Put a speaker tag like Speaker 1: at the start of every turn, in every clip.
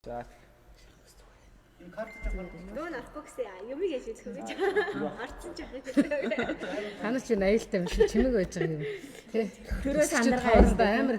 Speaker 1: За.
Speaker 2: Энэ карт жоохон
Speaker 3: Нөө нарахгүй гэсэн юмыг яаж хэлэх вэ? Арцсан ч яах вэ?
Speaker 4: Та нар чинь аюултай юм шиг чимэг байж байгаа юм. Тэ.
Speaker 3: Төрөө сандаргаа
Speaker 4: амар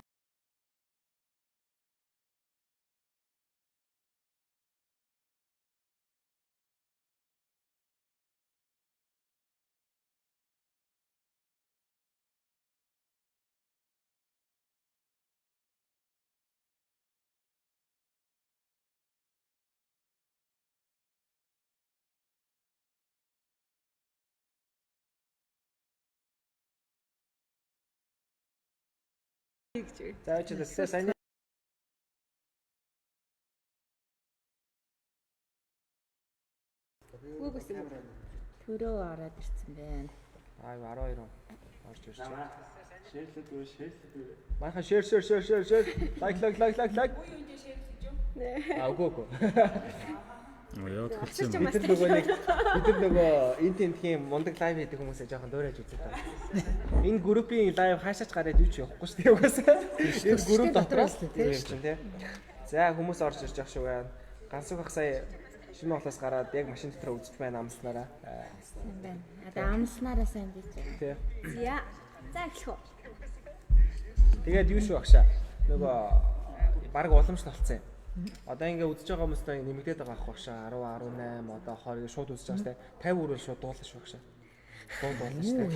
Speaker 1: За чи тэсээ сайн.
Speaker 3: Үгүйс юм.
Speaker 5: Төрөө ороод ирсэн байна.
Speaker 1: Аа 12 орж ирсэн.
Speaker 2: шеэрлээд үү, шеэрлээд үү.
Speaker 1: Манайха share. Like. Аа үгүй.
Speaker 6: Яа
Speaker 3: Асарч
Speaker 6: тэлсэн.
Speaker 3: юм
Speaker 1: Бид нөгөө энэ тентхийн мундаг лайв хийдэг хүмүүсээ жоохон дөөрэж үзээд байна. Энэ группийн лайв хаашаач гараад юу ч явахгүй шүү дээ угаасаа. Энэ групп дотор тийм чинь тий. За хүмүүс орж ирж явах шиг байна. Гансуг ах сая шинэ болоос гараад яг машин дотор үзэж байна амснараа.
Speaker 5: Сайн байна. Одоо амснараа сайн дийж байна.
Speaker 1: Тий.
Speaker 3: За. За эхлэх үү.
Speaker 1: Тэгээд юу шүү багшаа. Нөгөө баг уламжлалт болсон юм. Одоо ингээ үзэж байгаа хүмүүстэй нэмэгдээд байгаа ах багшаа 10 18 одоо 20 шууд үзэж байгаа штэ 50 үрэл шууд дуулах шүү багшаа. Дуулах штэ.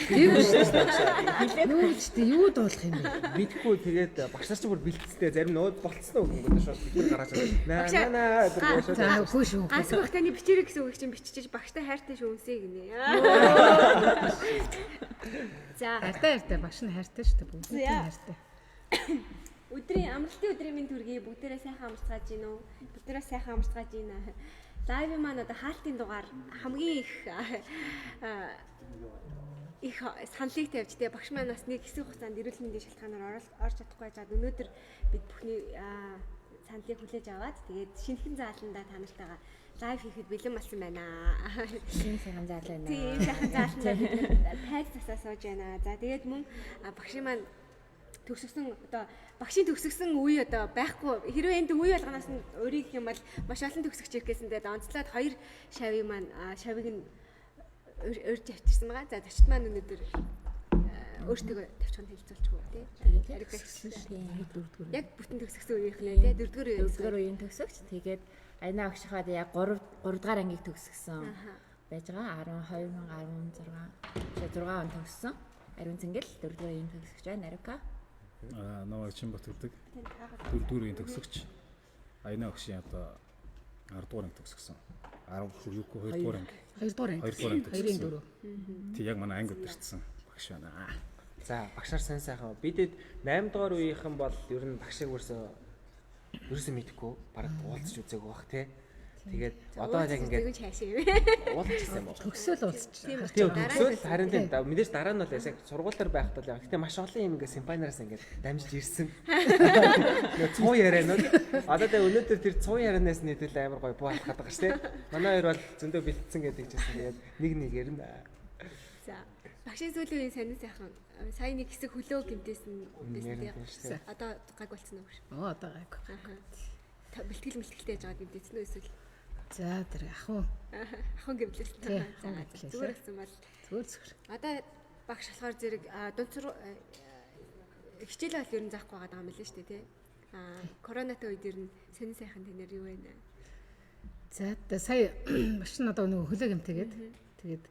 Speaker 4: тийм шүү дээ. Юу ч тийм юу дуулах юм бэ?
Speaker 1: Бидэхгүй тэгээд багш нар ч бүр бэлтцтэй зарим нөөд болцсон уу гэнэ шууд бид гараад байгаа. Наа гэдэг шууд.
Speaker 4: За үгүй шүү.
Speaker 3: Ганц багтааны бичээрэй гэсэн үг чинь биччихэж багштай хайртай шүүнсэй гинэ. За.
Speaker 4: Хайртай багш нь хайртай шүү дээ. Бүгд нь хайртай.
Speaker 3: Өдрийн амралтын өдрийн минь төргий бүгдээрээ сайхан амарцгааж гин үү? Бүгдээрээ сайхан амарцгааж гин. Лайв маань одоо хаалтын дугаар хамгийн их саналыг тавьж тэгээ багш маань бас нэг хэсэг хугацаанд эрүүл мэндийн шалтгаанаар орж чадахгүй байжгаад өнөөдөр бид бүхний саналыг хүлээж аваад тэгээд шинэхэн зааландаа та нартайгаа лайв хийхэд бэлэн болсон байна.
Speaker 5: Шинэ сайхан заал байна.
Speaker 3: Тийм сайхан зааландаа тайз засаа сууж байна. За тэгээд мөн багшийн маань төгсгсөн одоо багшийн төгсгсөн үе одоо байхгүй хэрвээ энд үе болгоноос нь өөрийг юм бол маш олон төгсөгч ирэх гэсэн тэгээд онцлоод хоёр шавийг маань шавийг нь урьж авчирсан байгаа. За зочд маань өнөөдөр өөртөө тавьчихсан хэлцүүлчихв тий. Яг бүтэн төгсгсөн үеийнхнээ тий дөрөвдүгээр
Speaker 5: үеийн төгсөгч. Тэгээд Аяна агшихад яг 3 дугаар ангийг төгсгсөн байж байгаа. 2016 6 он төгссөн. Ариун цэнгэл 4 дугаар үеийн төгсөгч байна. Арука.
Speaker 6: Наваа Чинбат гэдэг 4 дугаар үеийн төгсөгч. Аяна агшийн одоо 10 дугаар анги төгсгсөн. 10 юуко 2 дугаар анги.
Speaker 4: 2 дугаар анги.
Speaker 6: 2 дугаар анги.
Speaker 4: 2-ын 4.
Speaker 6: Тэг яг манай анги өдөрчсөн багш байна.
Speaker 1: За багшаар сайн сайхан. Бидэд 8 дугаар үеийнхэн бол ер нь багшийг ерөөсөө мэдэхгүй бараг уулзч үзээгүй бах тий. Тэгээд одоо яг ингээд уулзчихсан юм байна.
Speaker 4: Төгсөөл уулзчихсан.
Speaker 1: Тийм төгсөөл харин тийм мэдээж дараа нь бол яг сургуулиар байхад бол яг гэхдээ маш олон юм ингээд симпайнараас ингээд дамжиж ирсэн. Нэг цуу ярианууд одоо тэгээ өнөөдөр тэр цуу ярианаас нийлүүл амар гоё буулах гэдэг ш тий. Манай хоёр бол зөндөө бэлтсэн гэдэг чийсэн. Тэгээд нэг ярина.
Speaker 3: За багшийн сүүлийн үеийн сонин сайхан сая нэг хэсэг хөлөө гэмтээсэн тий. Одоо гаг болцсон уу багш?
Speaker 4: Одоо гайг.
Speaker 3: Бэлтгэл байж байгаа гэмтээсэн үү эсвэл
Speaker 4: За тэр ахын
Speaker 3: ахын гэмлэлсэн. За зүгээр болсон бол
Speaker 4: зүгээр.
Speaker 3: Одоо багш болохоор зэрэг дунцар хичээл бол ер нь заахгүй байгаа юм л шүү дээ тий. Коронатой үед ер нь сонин сайхан тэнэр юу вэ?
Speaker 4: За сая маш надад нэг хөлөө гэмтээгээд тэгээд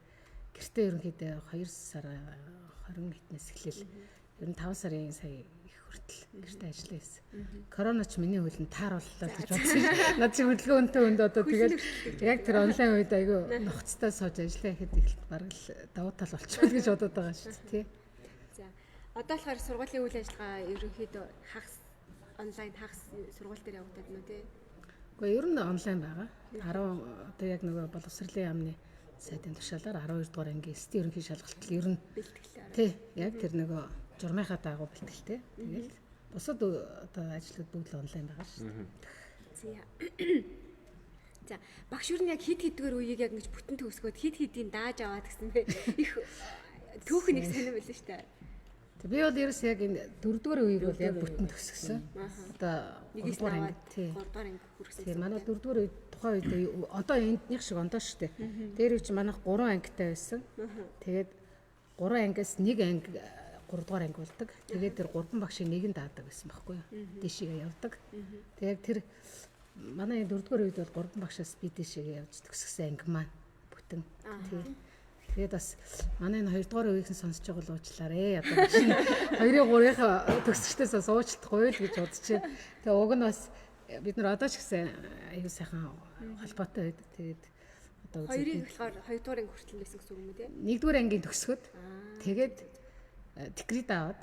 Speaker 4: гэртээ ерөнхийдөө 2 сар 20 хитнээс эхлээл ер нь 5 сарын сая хүртэл гэртээ ажиллаа хийсэн. Корона ч миний хөлн таарууллаа гэж бодсон. Над чи хөдөлгөөнтэй өнд одоо тэгээд яг тэр онлайн үед айгүй нухацтай сууж ажиллаа гэхэд их бараг л давуу тал болчихвол гэж бодоод байгаа шүү дээ тий.
Speaker 3: За одоо болохоор сургуулийн үйл ажиллагаа ерөнхийдөө хагас онлайн хагас сургууль дээр явагдаад байна уу тий.
Speaker 4: Гэхдээ ер нь онлайн байгаа. 10 одоо яг нөгөө боловсролын яамны сайдын тушаалаар 12 дугаар ангийн эсти ерөнхий шалгалт ер нь
Speaker 3: бэлтгэлээ.
Speaker 4: Тий яг тэр нөгөө журмынхаа дагуу бэлтгэлтэй. Тэгэл бусад одоо ажлууд бүгд л онлайн байгаа шүү дээ.
Speaker 3: За багш юу нэг хид хидгээр үеийг яг ингэж бүтэн төгсгөөд хид хидийн дааж аваад гэсэн бэ их түүх нэг сонирм байлаа шүү дээ.
Speaker 4: Би бол ерөөс яг энэ 4-р үеийг бол яг бүтэн төгсгсөн. Одоо 3-р анги тий.
Speaker 3: 3 дахь анги хүрсэн.
Speaker 4: Тий манай 4-р үед тухайн үед одоо энднийх шиг ондоо шүү дээ. Дээр үуч манайх 3 ангитай байсан. Тэгээд 3 ангиас 1 анги 3-р анги болдог. Тэгээд тэр 3 багшийн нэг нь даадаг байсан байхгүй юу? Дээшээ явдаг. Тэгээд тэр манай 4-р үед бол 3 багшаас би дээшээ явж төгсгсөн анги маань бүтэн. Тий. Тэгээд бас манай энэ 2-р үеийнхэн сонсож байгаа л уучлаарэ. Одоо чинь 2-3-ийн төгсөгчдөөс бас уучлахгүй л гэж бодчих. Тэгээ уг нь бас бид нар одоо ч гэсэн аюу сайхан холбоотой байдаг. Тэгээд одоо
Speaker 3: хоёрыг болохоор 2 дугаар анги хүртэл байсан гэсэн үг юм уу те?
Speaker 4: 1-р ангийн төгсгöd тэгээд декрет аваад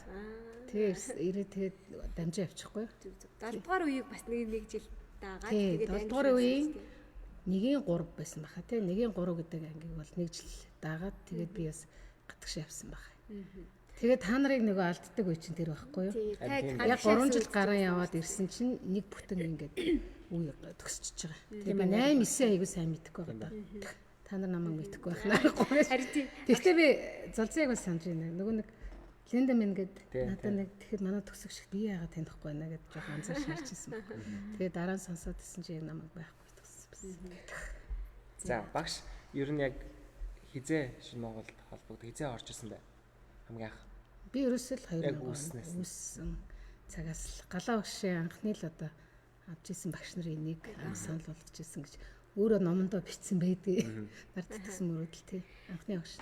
Speaker 4: тэгээд ирээд тэгээд дамжаа явчихгүй.
Speaker 3: 7 дугаар үеийг бас нэг жил даагаад
Speaker 4: тэгээд 7 дугаар үеийн 1-3 байсан баха тий 1-3 гэдэг ангийг бол 1 жил даагаад тэгээд би бас гатгш явсан баха. Тэгээд та нарыг нөгөө алддаг үе чинь тэр байхгүй юу? Яг 3 жил гараа яваад ирсэн чинь нэг бүтэн ингээд үе төгсчихөж байгаа. Тэгээд би 8 9 аягүй сайн мэдэхгүй байгаа да. Та нар намайг мэдэхгүй байхнаа.
Speaker 3: Харин тийм.
Speaker 4: Тэгвэл би залзааг бас санаж байна. Нөгөө нэг Линда мэн гэдэг надад нэг тэгэхэд манай төгсөгч би яагаад танихгүй байна гэдээ жоохон анзаарч харчихсан байна. Тэгээд дараа нь сонсоод исэн чи яг намайг байхгүй төгссөн.
Speaker 1: За багш ер нь яг хизээ шинэ Монголд холбогд хизээ орж ирсэн бай. Хамгийн анх.
Speaker 4: Би ерөөсөө л 2
Speaker 1: Яг үүссэн
Speaker 4: цагаас л галаа багшийн анхны л одоо авч исэн багш нарын нэг санал болгож исэн гэж өөрөө номондоо бичсэн байдгийг надад тэгсэн мөрөдөл тий анхны багш.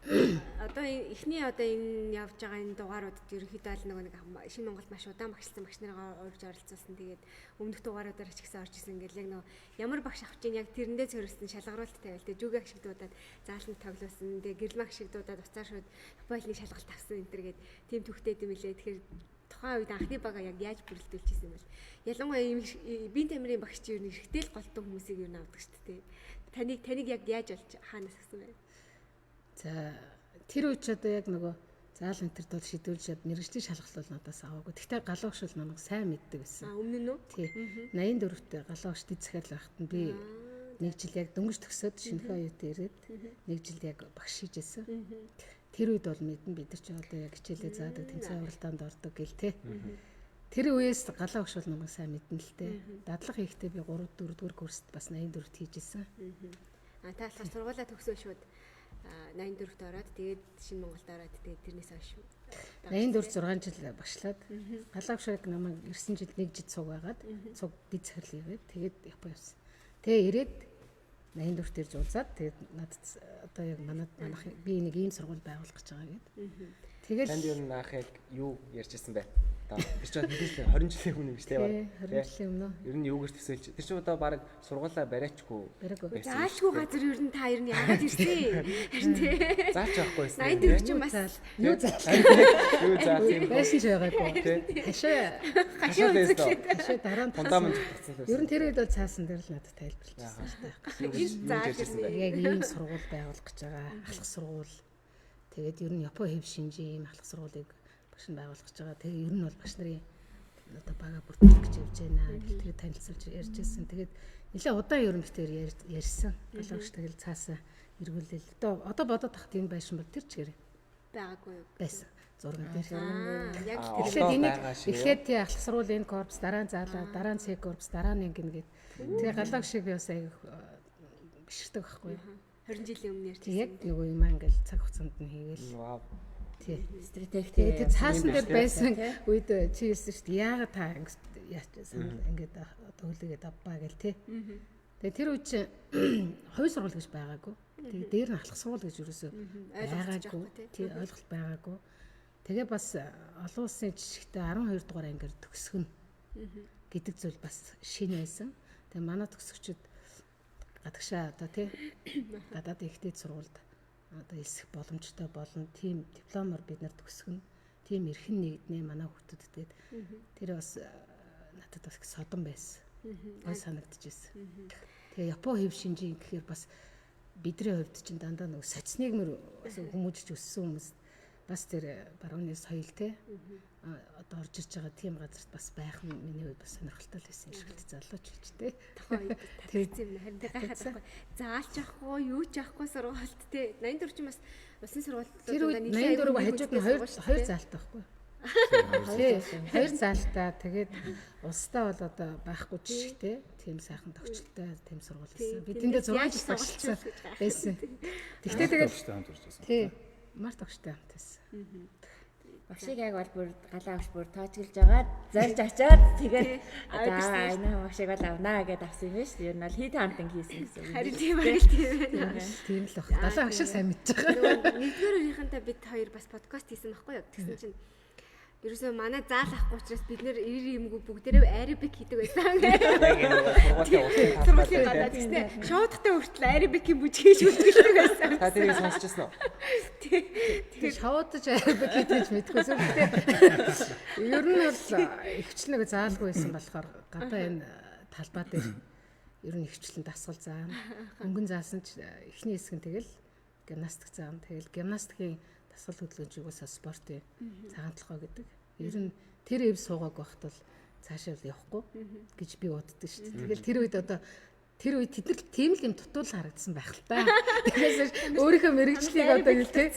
Speaker 3: Одоо эхний одоо энэ явж байгаа энэ дугааруудад ерөнхийдөө л нэг шинэ Монголд маш удаан багшлсан багш нарыгаа урьж оролцуулсан. Тэгээд өмнөх дугааруудаар ч гэсэн орж исэн ингээл яг нөгөө ямар багш авч ийн яг тэрэндээ цорилсан шалгаруулалт тавиал тэ жүгэг шиг дуудаад зааланд тоглуулсан. Тэгээд гэрэлмаг шиг дуудаад уцаар шууд футболны шалгалт авсан энэ төр гээд тим төвхтэй юм лээ. Тэгэхээр тухайн үед анхны бага яг яаж бүрэлдүүлчихсэн юм бол ялангуяа биеийн тамирын багш чинь ер нь эргэтэл голтон хүмүүсийг ер нь авдаг шүү дээ. Таныг яг яаж олж хаанаас авсан бэ?
Speaker 4: За тэр үуч одоо яг нөгөө заал энтерд бол шийдүүлж мэрэгжлийн шалгалт надаас аваагүй. Гэхдээ галуугш бол намайг сайн мэддэг байсан.
Speaker 3: Өмнө нь үү?
Speaker 4: Тий. 84-т галуугш дэд захиал байхад нь би нэг жил яг дөнгөж төгсөөд шинэхэн оюут ирээд нэг жил яг багш хийжсэн. Тэр үед бол мэдэн бид нар ч одоо яг хичээлээ заадаг, тэмцээн уралдаанд ордог гэл те. Тэр үеэс галуугш бол намайг сайн мэднэ л те. Дадлага хийхдээ би 3-4 курст бас 84-т хийжсэн.
Speaker 3: Та болохоор сургуулаа төгсөө шууд 84-т ороод тэгээд шинэ Монголд ороод тэгээд тэрнээс хойш
Speaker 4: 84 6 жил багшлаад галаагшиг намайг 9 жил 1 жил цуг байгаад цуг дэд захирал ирээд тэгээд Япон явсан. Тэгээ ирээд 84-т ирж уулзаад тэгээд надад одоо яг манайх би нэг ийм сургууль байгуулах гэж байгаа гэдэг. Тэгээд
Speaker 1: танд ер нь анх яг юу ярьжсэн бэ? Одоо тэр чинь хэдүүлээ 20 жилийн өмнө биш тийм үү?
Speaker 4: 20 жилийн өмнө.
Speaker 1: Ер нь юугаар төсөөлж тэр чинь одоо баг сургуулаа бариачгүй.
Speaker 3: заашгүй газар ер нь та ер нь яагаад ирсэн? Харин тий.
Speaker 1: Заач авахгүй байсан.
Speaker 3: 84 ч юм бас
Speaker 4: юу заа.
Speaker 1: Юу заа тийм
Speaker 4: Байсан ч байгаагүй.
Speaker 1: хашаа байсан.
Speaker 4: Хашаа дараа нь
Speaker 1: фундамент тогтсон байсан.
Speaker 4: ер нь тэр үед бол цаасан дээр л надад тайлбарлажсэн л та. Яг ийм сургууль байгуулах гэж байгаа. Ахлах сургууль. Тэгээд ер нь Япон хэв шинжийн ийм ахлах сургуулийг багш нь байгуулах гэж байгаа. Тэгээ ер нь бол багш нарын одоо бага бүртгэх гэж явж байна. Тэр танилцуулж ярьж ирсэн. Тэгээд нэлээ удаан ер нь битээр ярьсан. Галуугч тэгэл цаасан эргүүлэл. Одоо бодоод тахт энэ байшин бол тэр чигээр
Speaker 3: байгаагүй юу?
Speaker 4: байсан. Зурган дээр.
Speaker 3: Яг
Speaker 4: Тэгэхээр энийг эхлээд тий ахлах сургуулийн корпус, дараа нь заалаа, дараа нь C корпус, дараа нь ингэн гээд. Тэгээ галуугч шиг би бас аяг биширдэг байхгүй юу?
Speaker 3: 20 жилийн өмнө ярьж
Speaker 4: яг нөгөө юм ингээл цаг хугацаанд нь хийгээл.
Speaker 1: Вау.
Speaker 4: Тий.
Speaker 5: Стратеги
Speaker 4: Тэгээд цаасан дээр байсан үед чи хэлсэн шүү дээ. Яагаад та ингээд одоо хүлээгээд авбаа гэл тий. Тэгээд тэр үед чи хувь сургууль гэж байгаагүй. Тэгээд дээр нь ахлах сургууль гэж юусоо байгаагүй. Тий ойлголт байгаагүй. Тэгээ бас олон улсын жишгтээ 12 дугаар ангиар төгсгөн гэдэг зүйл бас шинэ байсан. Тэгээ манай төгсөгчд гадагшаа одоо тий гадаад ихтэй сургуульд одоо элсэх боломжтой болно. Тим дипломоор бид нар төгсгөн. Тим эрхэн нэгднэ манай хүүхдүүдэд тэгээд тэр бас надад бас содон байсан. Гой санагдчихсэн. Тэгээ Япон хэв шинжийн гэхээр бас бидний хувьд чинь дандаа нэг социализмэр хүмүүжж өссөн хүмүүс бас тэр барууны соёл те одоо орж ирж байгаа тийм газарт бас байх нь миний хувьд бас сонирхолтой л байсан эрхэлт залууч гэж те.
Speaker 3: Тэгсэн юм харин гайхаад байхгүй. Заалж авахгүй, юу ч авахгүй сургуульд те. 84 ч бас улсын сургуультуудаа
Speaker 4: нийлээ 84 хажууд нь хоёр заалтай байхгүй. Хоёр заалтай тэгээд улстай бол одоо байхгүй жишг те. Тийм сайхан төгсөлтэй тийм сургууль байсан. Бидэндээ 6 жил багшлсан байсан. Тэгтээ тэгээд тий март огштой хамт байсан.
Speaker 5: Багшиг яг бол бүр галаа багш бүр тоочглож байгаа. Зорж очоод тэгээд энэ багшиг бол авнаа гэдээ авсан юм биш. Ер нь бол хит хамтан хийсэн гэсэн үг.
Speaker 3: Харин тийм байл тийм байна.
Speaker 4: Тийм л баг. Галаа багш сайн мэдж байгаа.
Speaker 3: Нэгдүгээр өрийнхэнтэй бид хоёр бас подкаст хийсэн байхгүй юу? Тэгсэн чинь ерөөсөө манай заал ахгүй учраас бид нэр юмгүй бүгдээрээ арабик хийдэг байсан. Сургуулийн гадаад тийм шоудтай хүртэл арабикийн бүжгээж үздэг байсан.
Speaker 1: Та тэрийг сонсчихсон уу?
Speaker 4: Тэгээ шоудж арабик хийж мэдгүй сүртэй. Ер нь бол ихчлэн нэг заалгүй байсан болохоор гадаа энэ талбай дээр ер нь ихчлэн дасгал заана. Өнгөн заасан ч эхний хэсэг нь тэгэл гимнастик заана. Тэгэл гимнастикийн дасгал хөдөлгөөнч угаасаа спортын цагаан толгой гэдэг. Ер нь тэр эв суугааг байхад бол цаашаа явахгүй гэж би боддог шүү дээ. Тэгэл тэр үед одоо тэр үед тэд тийм л юм тутуул харагдсан байх л та. Тэгээс өөрийнхөө мэрэгжлийг одоо юу те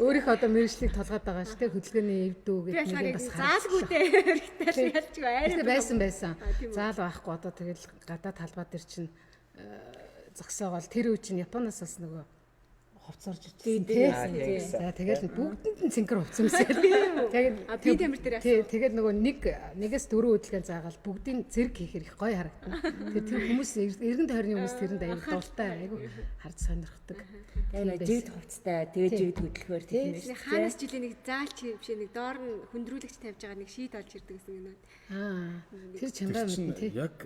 Speaker 4: өөрийнхөө одоо мэрэгжлийг толгойд байгаа шүү дээ. Хөдөлгөөний эвдүү гэдэг нэг бас
Speaker 3: заалгүй дээ. Ялч арай
Speaker 4: байсан. Заал байхгүй одоо тэгэл гадаа талбай дээр чинь зогсоогоол тэр үе чинь Японоос бас нөгөө хувцарж ирсэн тий. За тэгэл бүгдэнд нь цэнхэр хувцсан юмсаа. Тэгээд
Speaker 3: би тамир дээр яасан.
Speaker 4: Тэгээд нөгөө нэгээс 4 хөдөлгөөн заагаал бүгдийн зэрэг хийхэр их гоё харагдана. Тэгээд тэр хүмүүс эргэн тойрны хүмүүс тэрэнд аяг дуултай айгу харж сонирхдаг.
Speaker 5: Тэгээд жигд хувцтай тэгээд жигд хөдөлгөөр тийм
Speaker 3: ээ. Хаанаас жилийн нэг заалч биш нэг доор нь хүндрүүлэгч тавьж байгаа нэг шийд олж ирдэг гэсэн юм аа.
Speaker 4: Тэр чамбаа мэднэ тий.
Speaker 6: Яг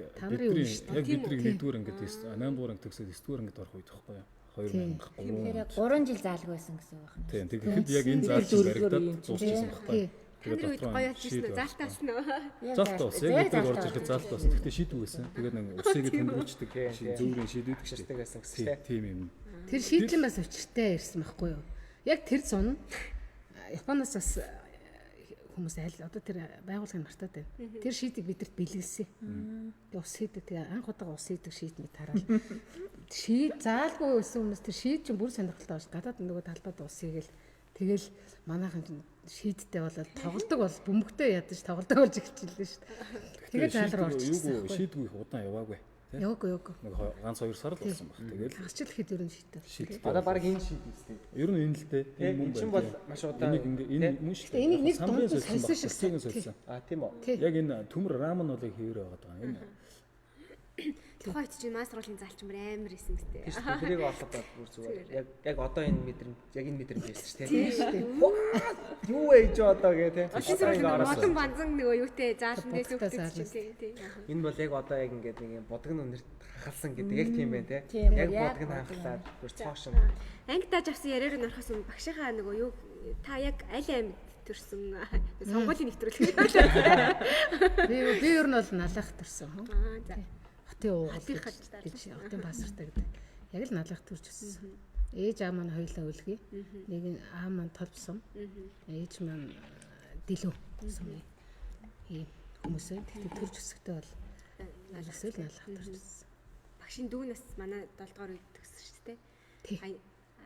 Speaker 6: бидний 1-р ангид 8-р анги төгсөөд 9-р ангид орох үед байхгүй юу? 2003.
Speaker 5: Тэгэхээр 3 жил заалгүй байсан гэсэн үг байна.
Speaker 6: Тийм. Тэгэхэд яг энэ заалч баригдаад дуусчихсан байхгүй.
Speaker 3: Тэгээд гоё яжсэн заалтаас нь.
Speaker 6: Заалтаас яг өдрөг орж ирэхэд заалтаас. Гэхдээ шийдвүү байсан. Тэгээд нэг усыг тэмдрүүлчихдэг. Зөөрийн шийдвүүд
Speaker 1: гişдэг байсан гэсэн
Speaker 6: тийм юм.
Speaker 4: Тэр шийдлэн бас өчртэй ирсэн байхгүй юу? Яг тэр зун Японоос бас хүмүүс айл одоо тэр байгууллагын мартаад байна. Тэр шийдийг бидэрт бэлгэлсэн. Тэгээ ус хийдэг тэгээ анх удаа ус хийдэг шийд мэд хараад шийд заалгүй байсан хүмүүс тэр шийд чинь бүр сонирхолтой байна. Гадаад нөгөө талбайд ус хийгээл тэгэл манайхан шийдтэй болоод тоглодог бол бөмбөгтэй ядаж тоглодог болж ихчлээ шүү дээ. Тэгээ заал руу орчихсон.
Speaker 6: Шийдгүй их удаан яваагүй.
Speaker 4: Яваагүй.
Speaker 6: Нэг ганц 2 сар л болсон баг. Тэгэл
Speaker 4: хасчил ихэд ер нь шийдтэй.
Speaker 1: Одоо баг энэ шийд үстэй.
Speaker 6: Ер нь энэ л дээ. Энэ мөн
Speaker 1: чинь бол маш удаан.
Speaker 6: Энэ мөн шүү дээ.
Speaker 4: Энийг нэг дунд нь сонсон шүү.
Speaker 1: Тийм үү.
Speaker 6: Яг энэ төмөр рамен болыг хийрээ байгаа даа. Энэ
Speaker 3: тухайд чинь мас сургуулийн заалчмар амар исэн гэстэй.
Speaker 1: Тийм шүү. Тэрийг олоод бүр зүгээр. Яг одоо энэ мэдрэмж яг энэ мэдрэмж байсан шүү
Speaker 4: тийм шүү дээ.
Speaker 1: Юу ээж одоо гээ те.
Speaker 3: Олон сургуулийн модон банзан нөгөө юутэй заалан дээс өгдөг чинь тийм.
Speaker 1: Энэ бол яг одоо яг ингээд нэг юм бодгон үнэрт хахалсан гэдэг яг тийм байна те. Яг бодгон хахалаад бүр цоошин.
Speaker 3: Анги тааж авсан яриаг нь орохоос өмнө багшийнхаа нөгөө юу та яг аль аймд төрсөн сонгуулийн нэвтрүүлэг.
Speaker 4: Би ер нь бол налах төрсөн.
Speaker 3: За.
Speaker 4: Хотын хотын пассвортаа гэдэг. Яг л налах төрж өссөн. Ээж аав маань хоёулаа үлгий. Нэг нь аав маань толбсон. Ээж маань дэлүү гэсэн юм хүмүүсээ. Тэгэхээр төрж өсөхдөө бол налахсэл налах төрж өссөн.
Speaker 3: Багшийн дүүнээс манай 7 дугаар үед төгссөн шүү дээ.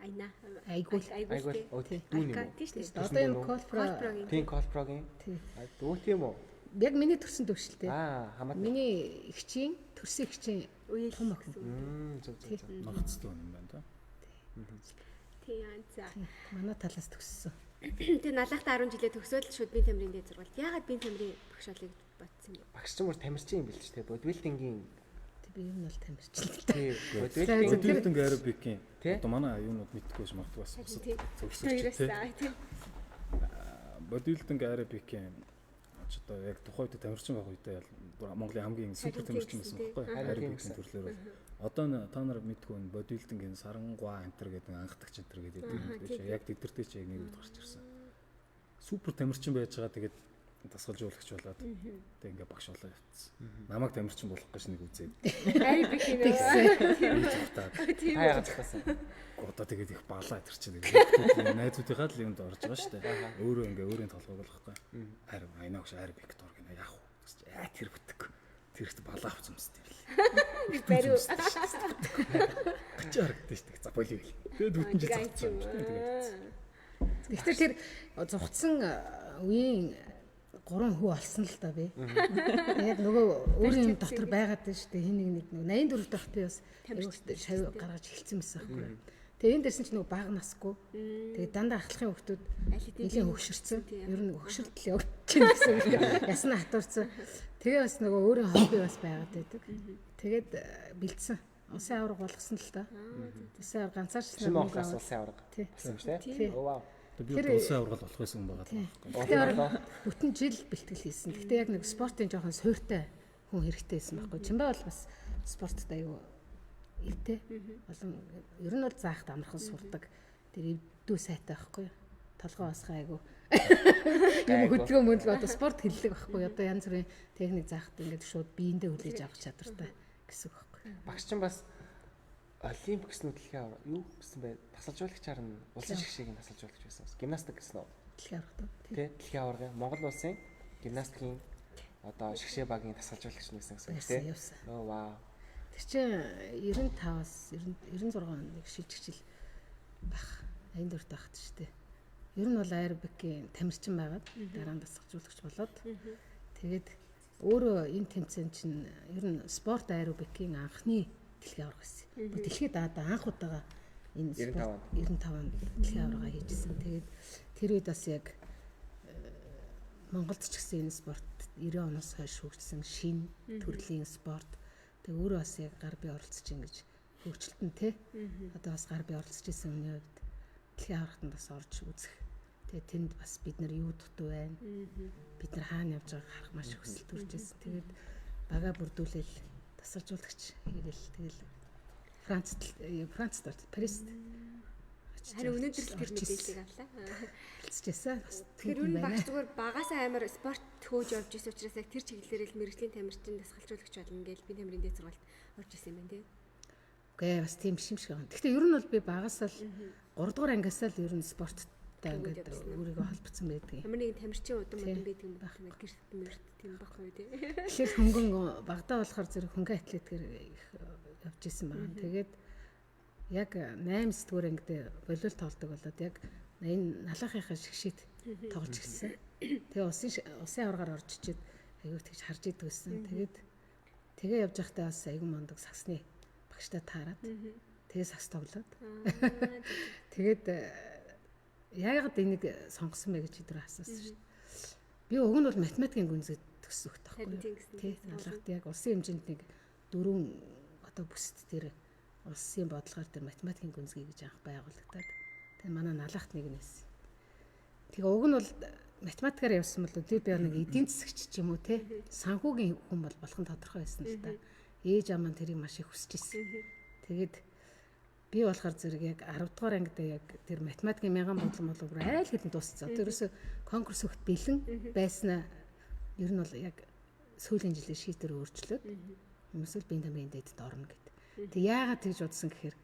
Speaker 3: Айна.
Speaker 1: Айгуул дүүн юм.
Speaker 3: Тийм шүү дээ.
Speaker 4: Одоо энэ колпрогийн.
Speaker 1: Тийм колпрогийн. Дүү тийм үү?
Speaker 4: Яг миний төрсөн төгсөлтэй.
Speaker 1: Хамаатай.
Speaker 4: Миний эгчийн төрсөн эгчийн
Speaker 3: үеэл
Speaker 4: том охин.
Speaker 1: Зөв.
Speaker 6: ногцтой юм байна та.
Speaker 3: Тийм за.
Speaker 4: Манай талаас төгссөн.
Speaker 3: Тэгээ налахта 10 жилээ төгсөөл шууд бие тамирын дээр зурвал. Яагаад бие тамирын багш болыг бодсон юм бэ?
Speaker 1: Багш ч мөр тамирчин юм бэл ч те. Бодибилдингийн
Speaker 4: би юм бол тамирчин.
Speaker 1: Тийм.
Speaker 6: Бодибилдинг аэробикийн одоо манай юунууд мэдтгүйш магадгүй бас зөвсөж тийм. Бодибилдинг аэробикийн ч одоо яг тухайд тамирчин байх үедээ Монголын хамгийн супер тамирчин байсан байхгүй аэробикийн төрлөөр бол одоо та нар мэдгүй бодибилдингийн сарангуа антер гэдэг анхдагч антер гэдэг яг тэдэртэй ч яг нэг үед гарч ирсэн. Супер тамирчин байж байгаа тэгээд дасгалжуулагч болоод тэг ингээ багш болоо явцсан. Намайг тамирчин болох гэж нэг үзээд.
Speaker 3: Арибик нэ.
Speaker 1: Та яагаад тахсан?
Speaker 6: Одоо тэгээд их балаа тэр чинь нэг найзуудынхаа л юмд орж байгаа шүү дээ. Өөрөө ингээ өөрийн толгойг болохгүй. Харин айнаа гэж арибик дор гэнэ яах вэ гэж тэр бүтэг. Тэр ихт балаа авсан юм сте.
Speaker 3: Бариу.
Speaker 6: Гэж харагдсан шүү дээ. За болио гэл. Тэгээд бүтэн жил зогцсон.
Speaker 4: Гэхдээ тэр зугтсан үеийн 3 хүү олсон л да би. Тэгээд нөгөө өөрийн юм дотор байгаад байна шүү дээ. Хин нэг 84 дахь би бас шав гаргаж эхэлсэн байсан байхгүй. Тэгээ энэ дэрсэн чинь нөгөө бага насгүй. Тэгээ дандаа ахлахын хүмүүс нэлийн хөгшөрцөн. Ер нь хөгшөртөл явж чинь гэсэн үг. Ясна хатуурсан. Тэгээ бас нөгөө өөрийн хобби бас байгаад байдаг. Тэгээд бэлдсэн. Усын авраг болгосон л да. Усын авраг ганцаарч
Speaker 1: Монголоос улсын авраг. Тийм шүү дээ. Вау.
Speaker 6: Би улсын аврагал болох байсан юм байгаа.
Speaker 4: Бүтэн жил бэлтгэл хийсэн. Гэхдээ яг нэг спортын жоохон суйртай хүн хэрэгтэй байсан байхгүй. Чимбай бол бас спортод аюу илтэй. Болон ер нь бол заахт амархан сурдаг. Тэр эвдүү сайтай байхгүй. Толгой басгаа аюу. Юм хөдөлгөөн мөдлөө одоо спорт хэллэг байхгүй. Одоо янз бүрийн техник заахт ингээд шууд биендээ хүлээж авах чадвартай гэсэн үг байхгүй.
Speaker 1: Багш чинь бас олимпик гэсэн дэлхийн авраг юу гэсэн бэ? Тасалжуулагчаар нь улсын шгшээг нь тасалжуулагч байсан. Гимнастик гэсэн үү?
Speaker 4: Дэлхийн авраг.
Speaker 1: Тэ дэлхийн аврагын Монгол улсын гимнастикийн одоо шгшээ багийн тасалжуулагч нэгсэн гэсэн үг тийм. Оо вау.
Speaker 4: Тэр чинь 95-аас 96 онд шилжигчил байх. 84 тахт шүү дээ. Ер нь бол аэробикийн тамирчин байгаад дараа нь дасгалжуулагч болоод тэгээд өөрөө энэ тэмцээн чинь ер нь спорт аэробикийн анхны дэлхийн авраг байсан. Дэлхийд анх удаага энэ 95 онд дэлхийн аврагаа хийжсэн. Тэгээд тэр үед бас яг Монголд ч гэсэн энэ спорт 90 оноос хойш хөгжсөн шинэ төрлийн спорт. Тэгээ өөрөө бас яг гар бие оролцож ингэж хөгжилтэн те. Одоо бас гар бие оролцож исэн хүний хувьд дэлхийн аврагт бас орж үзэх. Тэгээ тэнд бас бид нар юу дутуу байна. Бид нар хаана явж байгааг харах маш их хүсэл төрж ирсэн. Тэгээд бага бүрдүүлэл тасалжуулагч хийгээл тэгэл Францд Парист
Speaker 3: харин өнөөдөр л тэр мэдээллийг авлаа.
Speaker 4: хэлцчихсэн.
Speaker 3: Тэр үн багш зүгээр багасаа амар спорт хөөж явж исэн учраас яг тэр чиглэлээр л мэрэгжлийн тамирчин дасгалжуулагч болно гэж би тамирын дээд сургуульд орж исэн юм байна тий.
Speaker 4: Үгүй бас тийм биш юм шиг байна. Гэхдээ ер нь бол би багасаа л 3 дугаар ангиасаа л ер нь спорттой ингээд өөрийгөө холбогдсон байдаг.
Speaker 3: Ямар нэгэн тамирчин удам байдаг юм байх нэг гэрт мэрт тийм байхгүй тий.
Speaker 4: Тэгэхээр хөнгөн багтаа болохоор зэрэг хөнгөн атлетикээр их явж исэн байна. Тэгээд яг 8 дугаар ангид волейбол тоглодог болоод яг энэ налахынхаа шгшээд тоглож ирсэн. Тэгээ усын аврагаар орж ичээд аягүй тэгж харж идэг гэсэн. Тэгээ явж байхдаа бас аягүй мондог сагсны багштай таарад. Тэгээ сагс тоглоод. Тэгээд яагаад энийг сонгосон бэ гэж өдөр асуусан шүү дээ. Би уг нь бол математикийн гүнзгий төгсөх таахгүй. Тий. Налахт яг улсын хэмжээнд нэг 4 одоо бүсд дээр улсын бодлогоор дээр математикийн гүнзгий гэж анх байгуулагдаад. Тэгээ манай налахт нэг нэс. Тэгээ уг нь бол математикаар явсан бол би нэг эдийн засагч ч юм уу те санхүүгийн хүн бол болох нь тодорхой байсан л да. Ээж аман тэрийг маш их хүсэж ирсэн. Тэгээд би болохоор зэрэг яг 10 дугаар ангид яг тэр математикийн 1000 бодлого айл хэдэн дууссан. Тэрөөсө конкурс өгт бэлэн байснаа ер нь бол яг сүүлийн жилийн шийдвэр өөрчлөөд хүмүүсэл биеийн тамирын дэдэд орно гэдэг. Тэг яагаад тэгж удсан гэхээр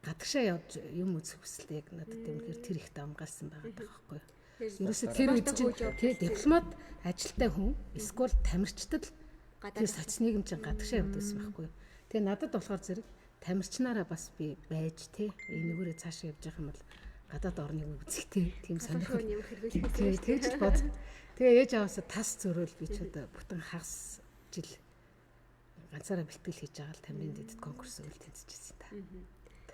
Speaker 4: гадагшаа явж юм үзэх хүсэлтэй яг надад тэмхээр тэр их дамгаалсан байгаа байхгүй юу. Ерөөсө тэр үед чинь тий дипломат ажилтай хүн эсвэл тамирчдад тэр соц нийгэмчин гадагшаа явдаг гэсэн байхгүй юу. Тэгээ надад болохоор зэрэг тамирчнаараа бас би байж тий энэгээрээ цаашаа явж явах юм бол гадаад орныг үзэх тийм сонирхол юм хэрэглэх тэгж л бод. Тэгээ ээж аваасаа тас зөрөөл би ч одоо бүтэн хагас жил ганцаараа бэлтгэл хийж байгаа л тамирын дэдэд конкурс өгөл тэнцэжсэн та.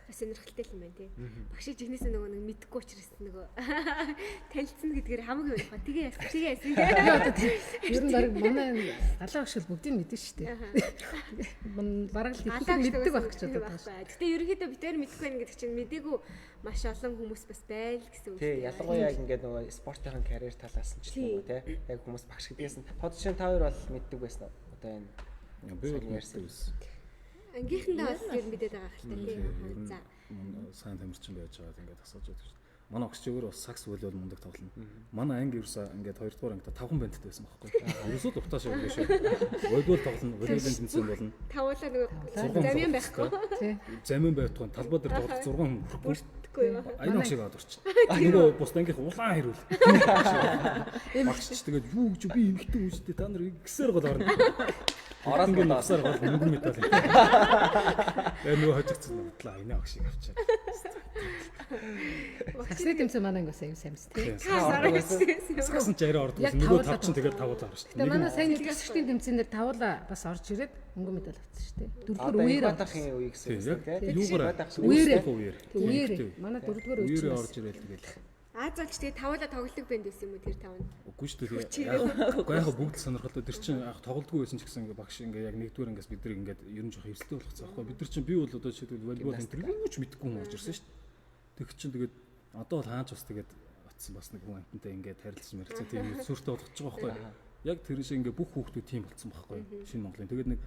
Speaker 3: Бас сонирхолтой юм байна тий. Багшийн жигнээс нөгөө нэг мэдгүй учраас нөгөө танилцсан гэдгээр хамаагүй байх. Тэгээ яасан.
Speaker 4: Ер нь баг манай галаа өгшөл бүгдийг мэдэн шүү дээ. Бараг л хэлдэг мэддэг байх гэж боддог.
Speaker 3: Гэтэ ерөнхийдөө битээр мэдгүй байх гэдэг чинь мдээгүй маш олон хүмүүс бас байл гэсэн үг.
Speaker 1: Тий, ялангуяа яг ингээд нөгөө спортын карьер талаас нь ч юм уу тий. Яг хүмүүс багш гэдгээс нь тод шин та хоёр бол мэддэг байсан уу? Одоо энэ
Speaker 6: би бол ярьсан байсан.
Speaker 3: Ангийнхандаа бас ер мэдээд байгаа хэлтэй тий. За.
Speaker 6: Сайн тамирчин байж байгаад ингээд асууж байдаг шүү дээ. Манай огч өөрөө бас сакс волейбол мундаг тоглоно. Манай анги ерөөсөө ингээд 2 дугаар ангида 5 бандтай байсан байхгүй. Ерөөсөө дуртааш явж шүү. Волейбол тоглоно, волейболын тэмцээн болно.
Speaker 3: Тавуулаа нөгөө замын байхгүй.
Speaker 4: Тий.
Speaker 6: Замын байтугай талбай дээр тоглох 6 хүн
Speaker 3: Бүртгэхгүй юу?
Speaker 6: аян шиг аваад орчих. Нөгөө бус ангийнх улаан хэрүүл. Багш тэгээд юу гэж би эмхтэй үстэй та нар гисээр гол орно. Ороод ингээд насаар гол мөнгөн медаль. Нөгөө хожигдсан бодлоо аяна ах шиг авчаа.
Speaker 4: Саксны тэмцээн манай ангиас аюу сайн мэт тий.
Speaker 6: Саксан ч арай ордог. Нөгөө тав чинь тэгээд тавуулаа орно шүү
Speaker 4: Тэгээ манай сайн төгсөгчдийн тэмцээнээр тавуулаа бас орж ирээд мөнгөн медаль авсан шүү дээ. Дөрөвдүгээр үеэр
Speaker 1: Бадахын үе гэсэн үг тийм.
Speaker 6: Юугаар
Speaker 4: үеэр манай дөрөвдүгээр
Speaker 6: үеэр
Speaker 4: үеэр
Speaker 6: орж ирээл тэгээд
Speaker 3: Аз олж тэгээ тавуулаа тоглолдог бэнд байсан юм уу тэр таван?
Speaker 6: үгүй шүү дээ. Угүй яг бүгд сонирхолтой. Тэр чинь яг тоглодгүй байсан ч гэсэн ингээ багш ингээ яг нэгдүгээр ингээс бид нар ингээ ер нь жоох хөвсөлтэй болох цаахгүй. Бид нар чинь би бол одоо жишээлбэл волейбол энэ төр юу ч мэдэхгүй хүн орж ирсэн шүү дээ. Тэг чинь тэгээд одоо бол хаач бас тэгээд атсан бас нэг хүн амтантай ингээ харилцсан мэрцээ тийм сүртэй болгож байгаа байхгүй. Яг тэр шиг ингээ бүх хүүхдүүд тийм болцсон байхгүй. Шинэ Монголын. Тэгээд нэг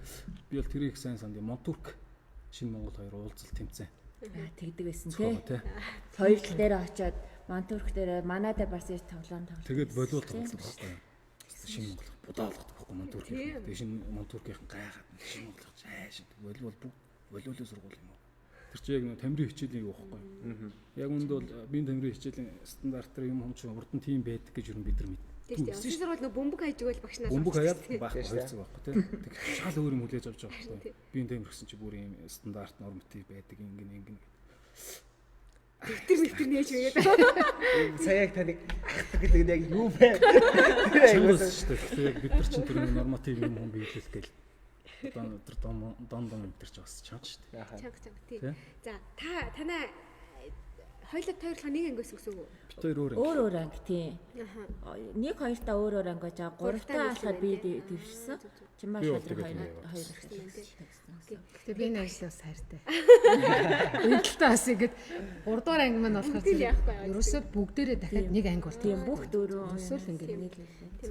Speaker 6: би бол тэрийг сайн санд Монтурк Шинэ Монгол хоёр уулзалт тэмцээн.
Speaker 5: Тэгдэг байсан
Speaker 6: Цогоо
Speaker 5: тий.
Speaker 6: тий.
Speaker 5: Хоёр л дээр очиод Монтурк дээр манайдаа бас ирж тоглоом.
Speaker 6: Тэгээд волейбол тоглосон байхгүй. Шинэ Монгол будаалгах байхгүй Монтурк. Тэгээд шинэ Монтуркийн гайхаад Шинэ Монгол цааш волейбол бүгд волейболын сургууль юм уу? Тэр чинь яг нэг тамирын хичээлийн юу байхгүй. Яг үүнд бол биеийн тамирын хичээлийн стандартаар юм хүн чинь урд нь тийм байдаг гэж юу бид нар мэд.
Speaker 3: Тийм шүү. Өсвөр сургууль нөгөө бөмбөг хайж өгөөл багш нар.
Speaker 6: Бөмбөг хаяад байхгүй 2 цаг байхгүй тийм. Тэг шал өөр юм хүлээж авч байгаа байхгүй. Биеийн тамир гэсэн чинь бүр юм стандарт норматив байдаг ингэн.
Speaker 3: Тэр нээж өгөөд.
Speaker 1: Саяг таныг гэдэг нь яг юу бэ?
Speaker 6: Чиглэл шүү дээ. Гэхдээ яг бид нар чинь тэр норматив юм хүн биелүүлэх гээл. Одоо тэр дон энэ ч бас чанга шүү дээ.
Speaker 3: Чанга тийм. За танаа хоёулаа тойрлох нэг ангиас гэсэн үг үү?
Speaker 6: Бид хоёр
Speaker 5: Өөр анги тий. Нэг хоёртаа өөр анги байж байгаа. Гуравтаа болохоор би дэвшсэн. Чимаа шууд хоёр
Speaker 4: Тэгээ би найзлаа бас хайртай. Үүдэлтэй бас ингэж 3 дугаар анги маань болохоор ерөөсөө бүгдээрээ дахиад нэг анги бол
Speaker 5: тийм бүх дөрөв
Speaker 4: ерөөсөө л ингэж
Speaker 5: нэг л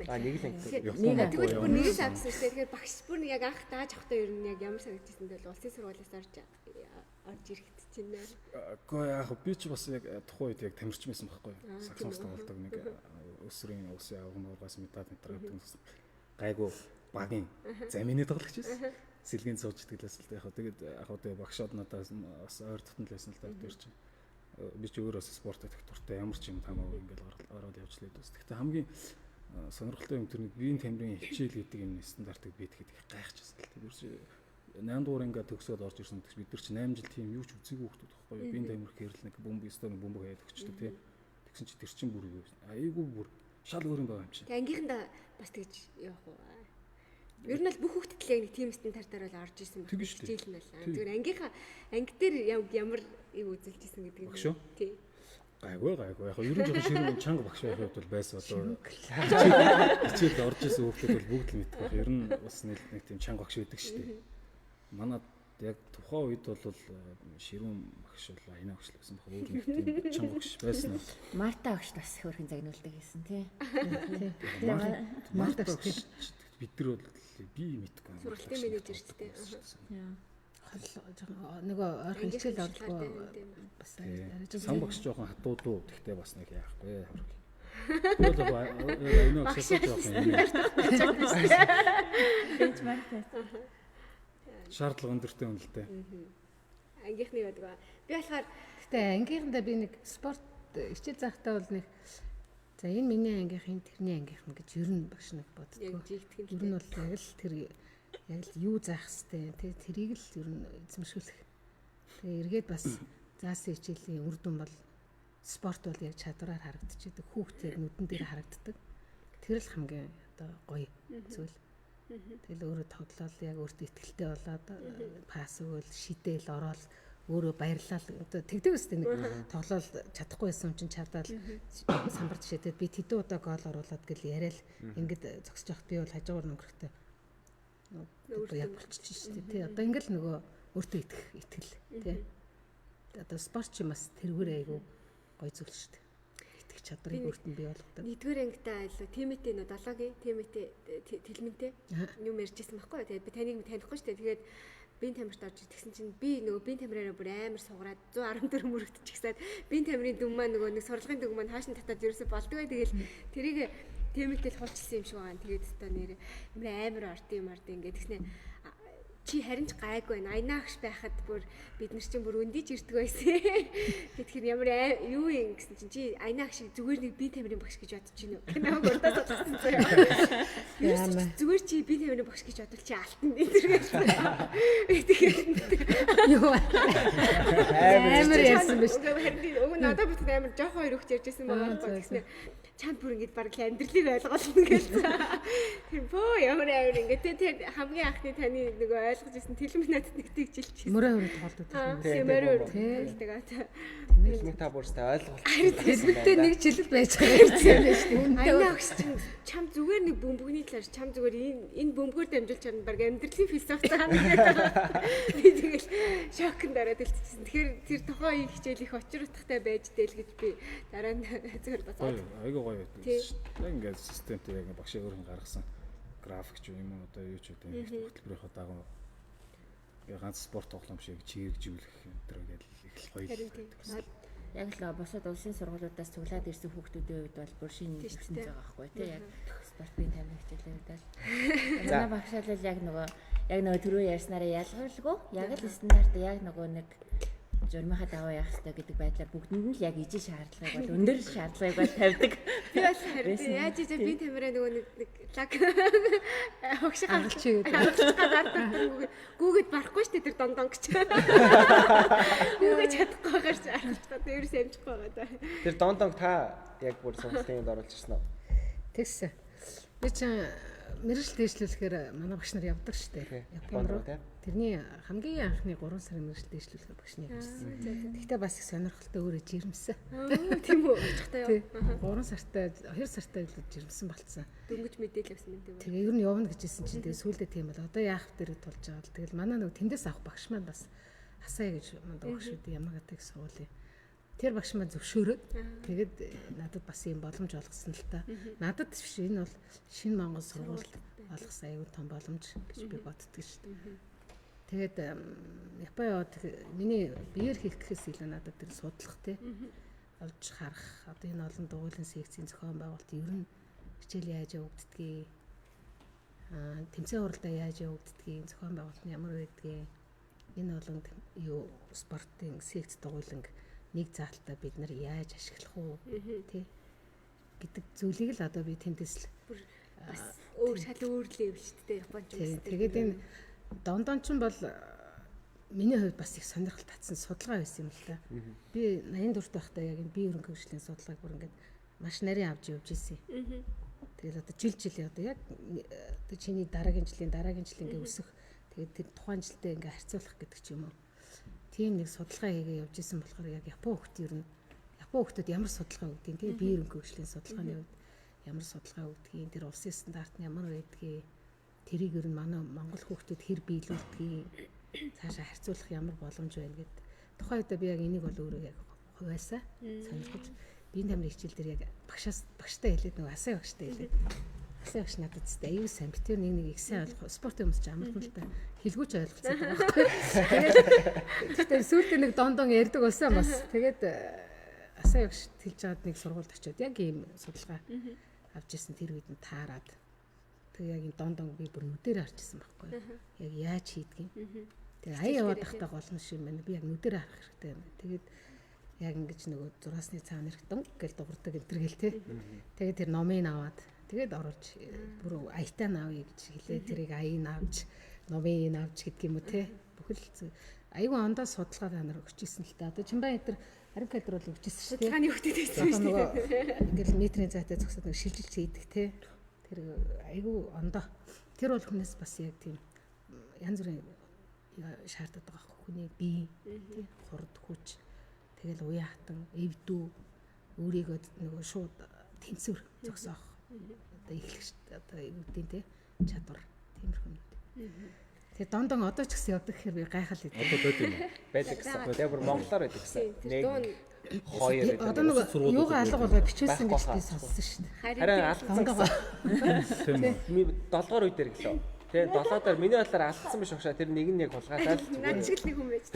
Speaker 1: А нэг л анги.
Speaker 3: Тэгвэл бүр нэгээс авсан шүү дээ. Тэгэхээр багш бүр яг анх дааж авахтаа ер нь яг ямар санагдчихсан бэ? Улсын сургуулиас орж ирэхэд чинь нэ.
Speaker 6: Гэхдээ яг би ч бас яг тухайн үед яг тамирч байсан байхгүй. Саксофон тоглодог нэг өсвөрийн улсын авгамгаас медаль авдаг гайгүй багийн замины тоглогч байсан. Сэлгийн сууж итгэлээс л яг тэгээд яг одоо багшаад надаас бас ойр дотн л байсан л та тэр чинь. Би ч өөрөөс спорт хийх дуртай ямар ч юм тамаа ингээл ороод явж лээд бас. Гэхдээ хамгийн сонирхолтой юм тэр нэг биеийн тамирын хичээл гэдэг юм стандартыг биетгэхэд их гайхчихсан л тэр 8 дугаар ингээд төгсөөд орж ирсэн гэж бид нар чи 8 жил тийм юу ч үзээгүй хүмүүс байхгүй юу? Биеийн тамир хэрэл нэг бөмбөг стон бөмбөг хаяад өгчтэй тий. Тэгсэн чи тэр чин бүр юу айгүй бүр шал өөр юм байгаа юм чи.
Speaker 3: Тэг ангийнхандаа бас тэгж явах уу? Ер нь бол бүх хүүхдэд л яг нэг тийм стандартаар бол орж исэн байна. Хичээл нь бол. Зүгээр ангийнхаа анги дээр ямар юу үзүүлж исэн гэдэг юм.
Speaker 6: Багш уу?
Speaker 3: Тий.
Speaker 6: Гайгүй яг ер нь жоохон ширүүн чанга багш байх хувьд бол байсан одоо хичээлд орж исэн хүүхдүүд бол бүгд л мэддэг. Ер нь бас нэг тийм чанга багш байдаг шүү дээ. Манад яг тухайн үед бол ширүүн багш бол аяна багш л байсан баг. Өөр нэг тийм чанга багш байсан уу?
Speaker 5: Марта багш бас их хөрхэн загнуулдаг гэсэн тий.
Speaker 6: Марта багш бид нар бол би мэдгүй.
Speaker 3: Сургалтын менежер шүү дээ.
Speaker 4: нөгөө ойрхон хичээл орлого бас арай
Speaker 6: сан багш жоохон хатуудуу гэхдээ бас нэг яахгүй хөрг. Тэр бол аяна багш жоохон шаардлага өндөртэй юм л дээ.
Speaker 3: Ангийнхны байдаг. Би болохоор
Speaker 4: гэтээ ангийнхандаа би нэг спорт хичээл заахтаа бол нэг за энэ миний ангийнх тэрний ангийнх нь гэж ер нь багш нэг боддгоо. Ер нь бол яг л тэр яг л юу заах хэвтэй тэрийг л ер нь эзэмшүүлэх. Тэгээ эргээд бас заасан хичээлийн үр дүн бол спорт бол яг чадвараар харагдчихэдэг. Хүүхдээ нүдэн дээр харагддаг. Тэр л хамгийн одоо гоё зүйл. Тэгэл өөрөө тоглол яг өөртөө ихтэй болоод пас өгөөл шидээл ороод өөрөө баярлал одоо тэгдэг үстэй нэг тоглол чадахгүй байсан юм чинь чадаад самбарт шидэд би тэдэн удаа гол оруулаад гэл яриад ингээд зогсож явахд би бол хажуугаар өнгөрөхтэй одоо яг болчихж шүү дээ тий одоо ингээл нөгөө өөртөө итгэл тий одоо спорт ч юм бас тэргээр айгу гоё зүйл шүү дээ итгэх чадрыг өөртөө бий болгодог.
Speaker 3: Нэгдүгээр ангидаа айлуу тимэтээ нөө 7-гийн тимэтээ тэлмэнтэй юм ярьжсэн байхгүй. Тэгээд би таныг танихгүй шүү дээ. Тэгээд биеийн тамирт орж тэгсэн чинь би нөгөө биеийн тамираараа бүр амар сугараад 114 мөрөгдөж биеийн тамирын дүн маань нөгөө нэг сурлагын дүн маань хаашин татаад ерөөсө болдгоо. Тэгэл тэрийг тэмэлтэл хулчилсан юм шиг байгаа. Тэгээд өстой нэр амар орд юм ингээд тэгснэ чи харин ч гайгүй байна. Айнаагш байхад бүр бид нар чинь бүр өндийж ирдэг байсан. Тэгэхээр ямар юу юм гэсэн чинь чи айнаагш зүгээр нэг бие тамирын багш гэж бодож байна уу? Намайг урдаас татсан заяа. Зүгээр чи бие тамирын багш гэж бодвол чи алтан дээрээс. Тэгэхээр юу амар ярьсан биш. Уг нь надад бит амар жоох хоёр хөвч ярьжсэн байгаа гэсэн. Чамд бүр ингэж баг амьдралыг ойлгуулна гэж. Тэр бөө ямар ингээд тэр хамгийн анхны таны нөгөө ойлгож ирсэн телеминат нэг тэгжилчихсэн.
Speaker 4: Мөрөө өрөө тоглоод байсан.
Speaker 3: Тийм мөрөө өрөө.
Speaker 1: Телеминат та бүрстэй ойлгох.
Speaker 4: Хэлбэртэй нэг жилд байж байгаа юм байна шүү дээ.
Speaker 3: Аяа өгч чинь чам зүгээр нэг бөмбөгний талаар чам зүгээр энэ бөмбөгөөр дамжуулж чам баг амьдралын философи цаана гэдэг. Би тэгэл шокнд ороод илтчихсэн. Тэгэхээр тэр тухайн их хичээл их очир утгатай байж дээл гэж би дараа нь зүгээр бацаад.
Speaker 6: Айгуу гоё байдаг шүү дээ. Ингээд системтэй яг багшаа өөрхөн гаргасан график ч юм уу одоо юу ч гэдэг хөтөлбөрийнхөө дагуу ганц спорт тоглоом шиг чирэгжүүлэх энэ төр гээд их гоё байдаг.
Speaker 5: Яг л босоод улсын сургуулиудаас цуглаад ирсэн хүүхдүүдийн хувьд бол бүр шинэ хэлсэн байгаа байхгүй тий яг спортын тамирын хичээлээ удаад. Манай багшаал яг нөгөө түрүү ярьснараа ялгарлгүй яг л стандарт яг нөгөө нэг журмынхаа дагуу явах хэрэгтэй гэдэг байдлаар бүгдэнд нь л яг ижил шаардлагыг бол өндөр шаардлагыг бол тавьдаг. Би бас харин
Speaker 3: яаж ийж би тамираа нөгөө нэг лаг хогшиг
Speaker 4: гаргалч гэдэг.
Speaker 3: Гүүгээд барахгүй шүү дээ тэр дондон гэж. Гүүгээд чадахгүй байгаач аргалцгаа тэрс амжихгүй байгаа даа.
Speaker 1: Тэр дондонг та яг бүр сонголтынд оруулж ирсэн үү?
Speaker 4: Тэгсэн. Би чинь мэрэгжил дэвшлүүлэхээр манай багш нар явдаг шүү дээ. Япон руу. Тэрний хамгийн анхны 3 сарын мэрэгжил дэвшлүүлэхээр багш нар явсан. Гэхдээ бас их сонирхолтой өөрөө жирэмсэн.
Speaker 3: Тийм үү? Очихтай юу?
Speaker 4: 3 сартай 2 сартай илүү жирэмсэн болцсон.
Speaker 3: Дөнгөж мэдээлэл авсан юм тийм үү?
Speaker 4: Тэгээ ер нь явна гэжсэн чинь тэгээ сүүлдээ тийм бол одоо яах вэ гэж тулж байгаа л тэгэл манай нэг тэндээс авах багш маань бас асаа гэж манай багш үүд Ямагатыг сургуулийн тэр багш маань зөвшөөрөөд тэгээд надад бас юм боломж олгосон л та. Надад биш энэ бол шинэ Монгол сургууль олгосон аюул том боломж гэж би боддөг шүү дээ. Тэгээд Япон яваад миний биеэр хийх гэхээс илүү надад тэр судлах те олж харах одоо энэ олон дугуйлан секцийн зохион байгуулалт ер нь хичээл яаж явагддгийг тэмцээн уралдаа яаж явагддгийг зохион байгуулалт нь ямар байдгийг энэ олон юу спортын секц дугуйланг нэг заалтаа бид нар яаж ашиглах уу тий гэдэг зүйлийг л одоо би тэндээс л
Speaker 3: бас өөр шал өөр левел шүү дээ Японч юм.
Speaker 4: Тэгээд энэ дондончин бол миний хувьд бас их сонирхол татсан судалгаа байсан юм л та. Би 84 байхдаа яг энэ бие хөрөнгө хөгжлийн судалгааг бүр ингээд маш нарийн авч явж ирсэн. Тэгээд одоо жил одоо яг одоо чиний дараагийн жилийн ингээд өсөх тэгээд тэр тухайн жилдээ ингээд харьцуулах гэдэг ч юм уу. Тийм нэг судалгаа хийгээ явж исэн болохоор яг Япон хөлт ер нь Япон хөлтөд ямар судалгаа өгдөг тийм бие хөрөнгө хөгжлийн судалгааны хувьд ямар судалгаа өгдөг тэр улсын стандарт нь ямар байдгийг тэрийг ер нь манай Монгол хүүхдүүд хэр биелүүлдэг цаашаа харьцуулах ямар боломж байна гэдэг. Тухайн үедээ би яг энийг бол өөрөө яг хуваасаа сонирхож биеийн тамирын хичээл дээр яг багштай хэлээд нөгөө асаа багштай хэлээд асаа багш надад тест аюу сайн би тэр нэг их сайн ойлгох спорт юмс ч амархан л та хэлгүүч ойлголцоод байгаа байхгүй. Тэгээд сүүлдээ нэг дондон ярьдаг байсан бас. Тэгээд асаа багш хэлж байгаад нэг сургуульд очиод яг ийм судалгаа авч ирсэн тэр үед нь таарад тэгээ яг энэ дондон би бүр нүдээр харчихсан байхгүй. Яг яаж хийдгийг. Тэгээ аяа яваад тахтаа голно шиг байна. Би яг нүдээр харах хэрэгтэй юм. Тэгээд яг ингэж нөгөө 6-ны цаана хэрэгтэн гэл дуурдаг энтергээл те. Тэгээд тэр номыг аваад тэгээд оруулж бүр аятаа наавъя гэж хэлээ. Тэрийг аяыг авч номыг авч гэдэг юм уу те. Бүхэл аюу ондоо судалгаа та нар өгчээсэн л та. Одоо Чимбай энэ харин кадр бол өгчээсэн шүү дээ.
Speaker 3: Таны хөлтөд байсан шүү дээ.
Speaker 4: Ингээл метрийн зайтай зогсоод нэг шилжилж хийдэг те. Тэр аюу ондоо. Тэр бол хүнээс бас яг тийм янз бүрийн шаарддаг байгаа хүний бие тий хурд хүч тэгэл уян хатан эвдүү өөрийгөө нөгөө шууд тэнцвэр зогсоох одоо эхлэгч одоо үүдийн тий чадвар тиймэрхүү юм. Тэгээ дондон одоо ч гэсэн явдаг гэхээр би гайхал идэв.
Speaker 6: Одоо байдаг юм уу?
Speaker 1: Байдаг гэсэн. Тэгээ бүр монголоор байдаг гэсэн. Нэг хоёр
Speaker 4: одоо нөгөө юугаа алга болгоо бичүүлсэн гэж би сонссон шүү дээ.
Speaker 1: Харин алдсан гэсэн. Тийм үү. 7 дугаар үе дээр гэлөө. Тэгээ 7-оор миний бодлоор алдсан биш багшаа. Тэр нэг нь яг хулгайлаад.
Speaker 3: Наад шиг л нэг хүн байж.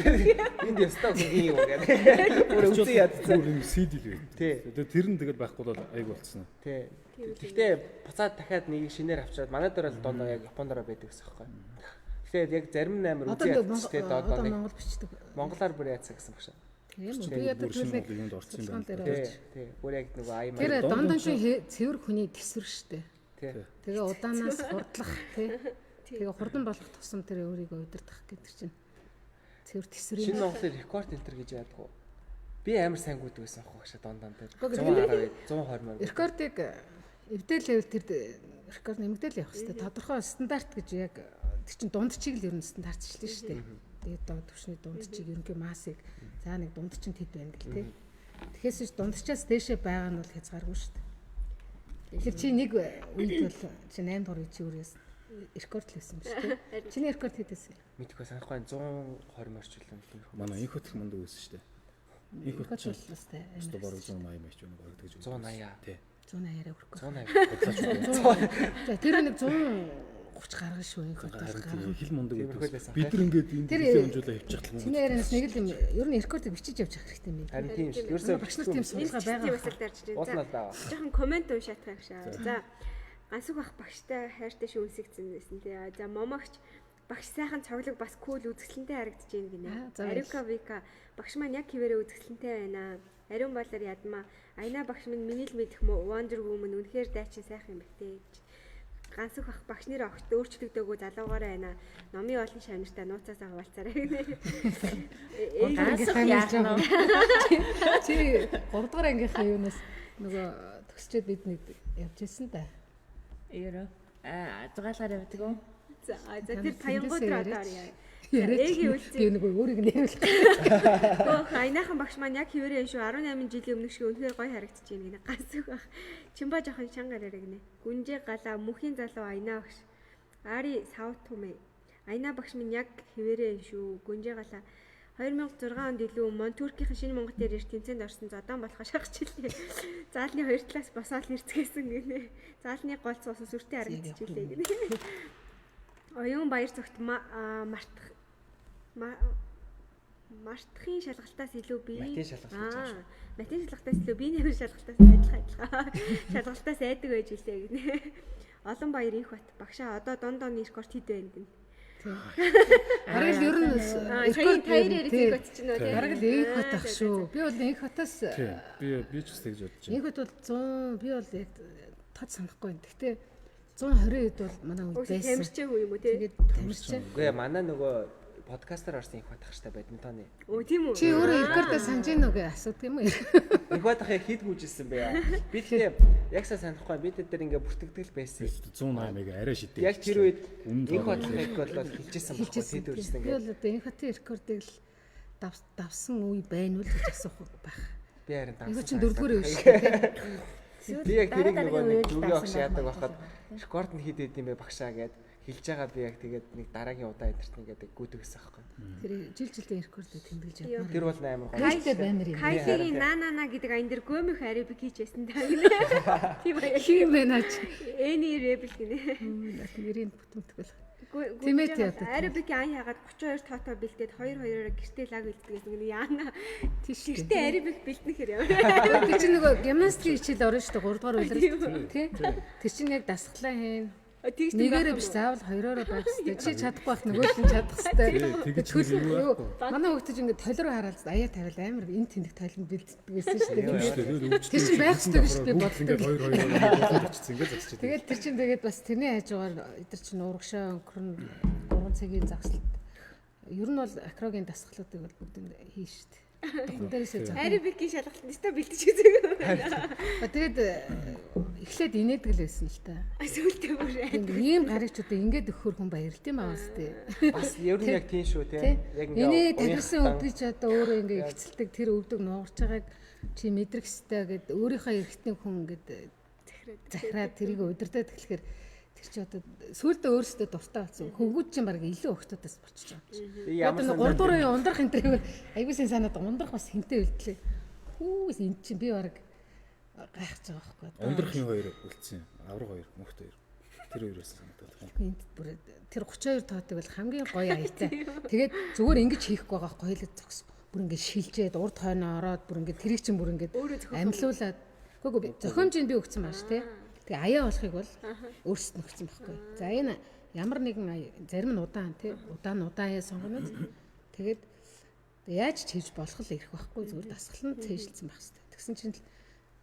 Speaker 1: Энд ёстой хүн юм гэдэг. Өөр үзий ядсан.
Speaker 6: Өөр юм CD л байд.
Speaker 1: Тий.
Speaker 6: Тэр нь тэгэл байхгүй бол айг болцсон.
Speaker 1: Тий. Гэхдээ буцаад дахиад нэг шинээр авчираад манай дээр л дондоо яг Япондороо байдаг гэсэн юм байна. Тэгэхээр яг зарим нь амар үзий ядчихтэй доодоо нэг
Speaker 4: Монгол бичдэг.
Speaker 1: монголоор бүр яацсан гэсэн багшаа.
Speaker 4: Тийм үү. Би яддаг зүйлээ
Speaker 6: юунд орсон юм байна.
Speaker 1: Тий. Бүр яг нөгөө аймаа.
Speaker 4: Тэр дондончин цэвэр хүний төсвөр штэ.
Speaker 1: Тий.
Speaker 4: Тэгээ удаанаас хурдлах тий. Тэгээ хурдан болох тусам тэр өөрийгөө удирдах гэдэг чинь цэвэр төсвөрийн
Speaker 1: Шинэ Монголын рекорд энтер гэж яадаг уу? Би амар сайн гүйдэг байсан аахгүй багшаа дондон дээр. 120 мөр.
Speaker 4: рекордыг эвдэл левел тэр рекорд нэмэгдээл явах хэрэгтэй. Тодорхой стандарт гэж яг тэр чинь дундчийг л ер нь стандартчлээ шүү дээ. Тэгээд доод түвшний дундчийг ерөнхий массыг за нэг дундчин хэд байна гэл тээ. Тэгэхээс дундчаас дээшээ байгаа нь бол хязгааргүй шүү дээ. Тэр чи нэг үед бол чи 8 дугаар үе чи өөрөөс рекорд л байсан шүү дээ. Чиний рекорд хэд байсан?
Speaker 1: Мэдгүй санахгүй 120 морч үлээ юм тийм.
Speaker 6: Манай инх хөтх манд үүсэн шүү дээ. Инх хөтх
Speaker 4: Рекорд л өстэй.
Speaker 6: өстө баруун 180 мэж өнө бараг тэгж
Speaker 1: 180.
Speaker 6: Тий.
Speaker 4: 180-аар өргөх.
Speaker 1: 180.
Speaker 4: За тэр нэг 130 гаргана шүү инх хөтх.
Speaker 6: Харин хил мундаг
Speaker 1: Тиймэрхүү
Speaker 6: гэдэг.
Speaker 1: байсан.
Speaker 6: Бид нар ингээд энэ төлөө хэмжүүлээ хөвчих юм.
Speaker 4: Чиний ярианаас нэг л юм ер нь рекордыг бичиж явж явах хэрэгтэй юм байна.
Speaker 1: Харин тийм шүү. Ерөөсөө
Speaker 4: Багш нар тийм судалгаа байгаа.
Speaker 3: Бас л дарж байна.
Speaker 1: уулнал байгаа.
Speaker 3: Жохон комент уншаах гашаа. За гансүх бах багштай хайртай шүүнсэгцэн байсан тий. За момогч багш сайхан цоглог бас кул үзэсгэлэнтэй харагдаж байна гинэ. Ариука Вика багш маань яг хിവэрэ үзэсгэлэнтэй байна. Ариун болоор ядмаа. Айна багш минь миний л мэдэх Wonder Woman үнэхээр дайчин сайхан юм бэтээ гэж. Гансүх бах багш нэр огт өөрчлөгдөөгүй залуугаараа байна. Номын олон шавнартай нууцаасаа хаваалцаарай гинэ.
Speaker 5: Гансах яах нь
Speaker 4: Чи 3 дугаар ангийнхаа юунаас нөгөө төгсчээд бид нэг явж ирсэн да.
Speaker 5: Ерөө зугаалгаар явдаг уу?
Speaker 3: За тэр паянгууд руу одоо орё.
Speaker 4: Эгийн үлцээ. Би нэг өөрийг нэрвэлдэг.
Speaker 3: Гоо айнахан багш маань яг хിവэрэн шүү 18 жилийн өмнөх шиг үнэхээр гоё харагдаж байна гинэ. Гансүх бах. Чимба жоохон чангаар яриа гинэ. Гүнжээ галаа мөхийн залуу айна багш. Ари савтумэ. Айна багш минь яг хിവэрэн шүү. Гүнжээ галаа 2006 онд илүү Монтүркийн шинэ Монгол дээр ирж тэмцээнд орсон зодон болохоо шахчихлээ. Заалны 2 талаас босоод нэрцгээсэн гинэ. Заалны гол цуусан сүртэй харагдчихлээ гинэ. Оюун баяр цогт мартахын шалгалтаас илүү би
Speaker 1: Матин шалгалт гэж байна шүү.
Speaker 3: Матин шалгалтаас илүү би нэмэр шалгалтаас адилхан. Шалгалтаас айдаг байж илээ гинэ. Олон баяр инх бат. Багшаа одоо дондоо рекорд хэд байна гинэ.
Speaker 4: Бараг л ер нь
Speaker 3: рекорд тайрээр их бат ч нөө тийм.
Speaker 4: бараг л инх бат ах шүү. Би бол инх батаас
Speaker 6: Би ч гэсэн тэгж бодож байна.
Speaker 4: инх бат бол 100 би бол яг тод санахгүй байна. Гэхдээ 120 хэд бол манай үед байсан.
Speaker 3: Тамирчин хүн юм уу тий?
Speaker 4: Тэгээд тамирчин.
Speaker 1: Үгүй манай нөгөө подкастер орсон их батах штэ бадминтоны.
Speaker 3: Оо тийм үү.
Speaker 4: Чи өөрөө рекордоо санаж гин үгүй асуудаг юм уу?
Speaker 1: Их батах яг хэд гүйжсэн бэ? Би тэгээ яг санахгүй бид тэр ингээ бүртгэдэг байсан.
Speaker 6: 180 мэг арай шидэ.
Speaker 1: Яг тэр үед
Speaker 6: Үнэн
Speaker 1: их батах их болоод хэлжсэн байхгүй хэд үржсэн
Speaker 4: Би
Speaker 1: ингээ.
Speaker 4: бол одоо инх батын рекордыг л давсан үе байна уу гэж асуух байх.
Speaker 1: Би харин
Speaker 4: Инх
Speaker 1: давсан.
Speaker 4: чинь 4-р үе шүү дээ.
Speaker 1: Би яг тэрийг нөгөө нэг дүргээ огш яадаг байхад рекорд нь хэд хэд юм бэ багшаа гэд хэлж байгаа би яг тэгээд нэг дараагийн удаа эдэртний гэдэг гүйдэг гэсэн аахгүй.
Speaker 4: Тэр жилийн рекордыг тэмдэглэж ядмаар.
Speaker 1: Тэр бол амар гоё.
Speaker 4: Хайртай баймар юм.
Speaker 3: Кайфигийн нана гэдэг айн дээр гомих арибик хийжсэн даа гинэ. Тийм үү.
Speaker 4: Хин байна ч.
Speaker 3: Эний ребел гинэ.
Speaker 4: Нэрийн бүтэмтгэл.
Speaker 3: Тимэт
Speaker 4: яадаг.
Speaker 3: арибик айн ягаад 32 тоотоо бэлдээд 2-2-оор гэртээ лаг бэлдгээд гинэ яана.
Speaker 4: Тийш.
Speaker 3: Гэртээ арибик бэлдэнэ хэр яваа.
Speaker 4: Би чинь нөгөө гимнастик хичээл орно шүү дээ 3 дугаар үйлрэл. Тий. Тэр чинь яг дасглаа хийн.
Speaker 3: Тэгж
Speaker 4: Нэгээрээ биш заавал хоёроо байх хэрэгтэй. Чи чадахгүй байх нөгөө нь чадах хэрэгтэй.
Speaker 6: Тэгэж
Speaker 4: Юу манай хөгтөж ингэ толь руу хараад аяа тавиал амар энэ тэнэг толинд бэлддэг байсан шүү дээ. Тэр чинь байх хэрэгтэй гэж би боддог.
Speaker 6: Ингээд 2-2 болчихсон ингээд засчих.
Speaker 4: Тэгээд тэр чинь тэгээд бас тэрний хажуугаар эдэр чинь урагшаа өнгөрн 3 цагийн загсалт. Ер нь бол акрогийн дасгалуудыг бол бүгд хийн шүү дээ. Дээрээсээ заа.
Speaker 3: арибикийн шалгалт нэстэ бэлдэж үзээгүй.
Speaker 4: Тэгээд эхлээд инээдэг л байсан л та.
Speaker 3: Сүултээ бүр.
Speaker 4: Ингээд ийм гарагчудаа ингээд өгөхөр хүн баярлт юм аа үстэй.
Speaker 1: Бас ер нь яг тийм шүү те. Яг
Speaker 4: Эний
Speaker 1: ингээ
Speaker 4: тархисан өвдөж одоо өөрөө ингээ ихцэлдэг тэр өвдөг нуурч байгааг чи мэдрэх хэвээр гэд өөрийнхөө эргэтний хүн ингээд захираад тэрийг удирдах тэгэхээр тэр чи одоо сүулдэ өөрсдөө дуртай болсон. Хөвгүүд чинь баг илүү өгтөдөөс болчих жоо.
Speaker 1: ямар
Speaker 4: Одоо 3 дуурын ундрах энэ тэрийг айгуусын санаад ундрах бас хинтээ үлдлээ. Хүүс эн чинь би баг гайхаж байгаа байхгүй.
Speaker 6: Ундрахын хоёр үлдсэн. Авраг хоёр, мөхт хоёр. Тэр хоёроос санагдаад байна.
Speaker 4: Энд бүр тэр 32 тоотыг бол хамгийн гоё аятай. Тэгээд зүгээр ингэж хийхгүй байгаа байхгүй л зогс. Бүр ингэж шилжээд урд хойноо ороод бүр ингэж тэрийг чинь бүр ингэж амьлуулад. Үгүй зохиомжинд би өгсөн байна ш тий. Тэгээ аяа болохыг бол өөрсдөд нь өгсөн байхгүй. За энэ ямар нэгэн зарим нь удаан тий. Удаан аяа сонгоно. Тэгээд яаж ч хийж болох л ирэх байхгүй. Зүгээр дасгал нь цээжилсэн байх хэрэгтэй. Тэгсэн чинь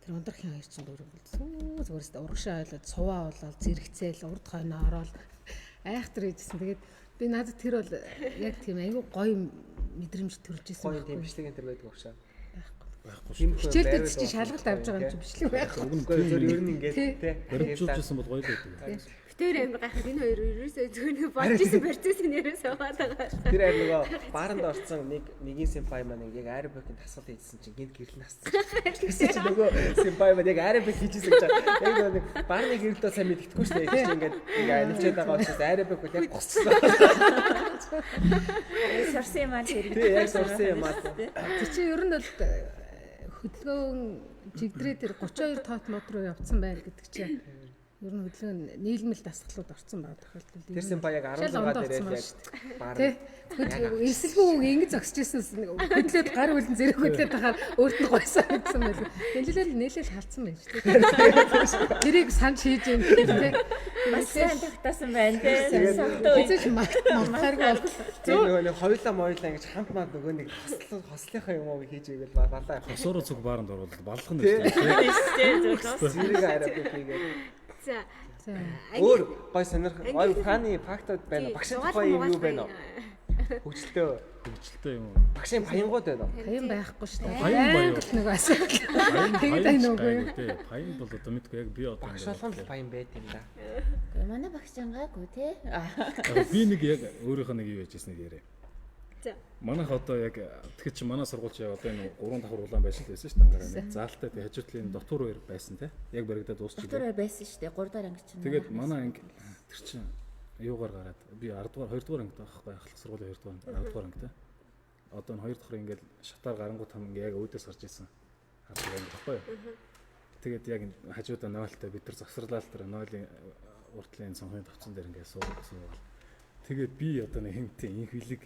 Speaker 4: тэр ундрахын хоёр чинь зүгээр урагшаа ойлоод суваа болоод зэрэгцээл урд хойноо ороод айхтар хийжсэн. Тэгээд би надад тэр бол яг тийм айгүй гоё мэдрэмж төрж исэн.
Speaker 1: Гоё тийм бичлэг энэ төр байдаг уушаа.
Speaker 6: Байхгүй шүү.
Speaker 4: Хичээлдээ чи шалгалт авч байгаа юм чи бичлэг байхгүй.
Speaker 1: Үгүй зөв ер нь ингээд тий.
Speaker 6: Баримтжуулжсэн бол гоё л байдаг.
Speaker 3: Тэр амир гайхаад энэ хоёр ерөөсөө зөвхөн болж исэн процесс нь ерөөсөө яваад байгаа.
Speaker 1: Тэр аир нөгөө бааранд орсон нэгin симпай маань яг аэробикийн тасгал хийжсэн чинь гинт гэрэл насцсан. Тэгсэн чинь нөгөө симпай маань яг аэробик хийжсэн гэж байгаа. Яг нөгөө баарны гэрэлдөө сайн мэддэхгүй шүү дээ. Их ингээд анивчээд байгаа учраас аэробик бол яг гусцсан.
Speaker 5: Сурсан юм аа тэр.
Speaker 1: Тий, яг сурсан юм аа.
Speaker 4: Тэр чинь ер нь бол хөдөлгөөн жигдрээ тэр 32 тоот мод руу явцсан байл гэдэг чинь ер нь хөдөлгөөн нийлмэл дасгалууд орсон байгаа тохиолдол.
Speaker 1: Тэр симпай яг 16 дээрээ яг баар.
Speaker 4: Эсэлгүй ингэж зогсож ирсэн хөдлөөд гар үлэн зэрэг хөдлөөд байхаар өөрт нь гойсоо гэсэн байл. Нэлээл халдсан байж тээ. Тэрийг санаж хийж юм тий.
Speaker 5: Бас сайн тогтоосон байна тий.
Speaker 4: Эцэж магтааргүй бол
Speaker 1: зөв нөгөө хоёлаа мойлаа ингэж хамт маад нөгөө нэг хослынхаа юм уу хийж ивэл балаа.
Speaker 6: Хосороо зүг бааранд орвол балах нь шүү дээ.
Speaker 1: Зэрэг аэробик хийгээд.
Speaker 3: За.
Speaker 1: Өөр гой сонирхол фаны фактууд байна. Багшийн тухай юм юу байна вэ? Хөгжилтэй
Speaker 6: юм уу?
Speaker 1: Багшийн баянгууд байна уу?
Speaker 4: баян байхгүй шүү дээ.
Speaker 6: Баян баян
Speaker 4: нэг асуудал.
Speaker 6: Баян нүггүй. Баян бол одоо мэдгүй яг би одоо
Speaker 1: багш болгон л баян байт юм да.
Speaker 5: Манай багш ангаагүй тий.
Speaker 6: Би нэг яг өөрийнхөө нэг юу яжсэн нэг яриа.
Speaker 3: За.
Speaker 6: Манайх одоо яг тэгэхээр чи манай сургуульч одоо энэ 3 давхар улаан байшин байсан шүү дээ ангараа. Заалтаа тэг хажуутлын дотор хоёр байсан те. Яг баригдаад дуусчих.
Speaker 5: Дотор байсан шүү дээ. 3 дахь анги чинь.
Speaker 6: Тэгээд манай анги тэр чин юугаар гараад би 10 дугаар 2 дугаар ангид байхгүй ахлах сургуулийн 2 дугаар 10 дугаар анги те. Одоо энэ 2 дахь ингээд шатаар гарангуут хам ингээ яг өөдөөс гарч ирсэн. Хардаг анги байхгүй юу? Тэгээд яг хажуудаа нойлтой бид нар завсарлаа л тэр нойлын уртлын цонхын тавцсан дээр ингээ суугаад. Тэгээд би одоо нэг хэмтэй инх билэг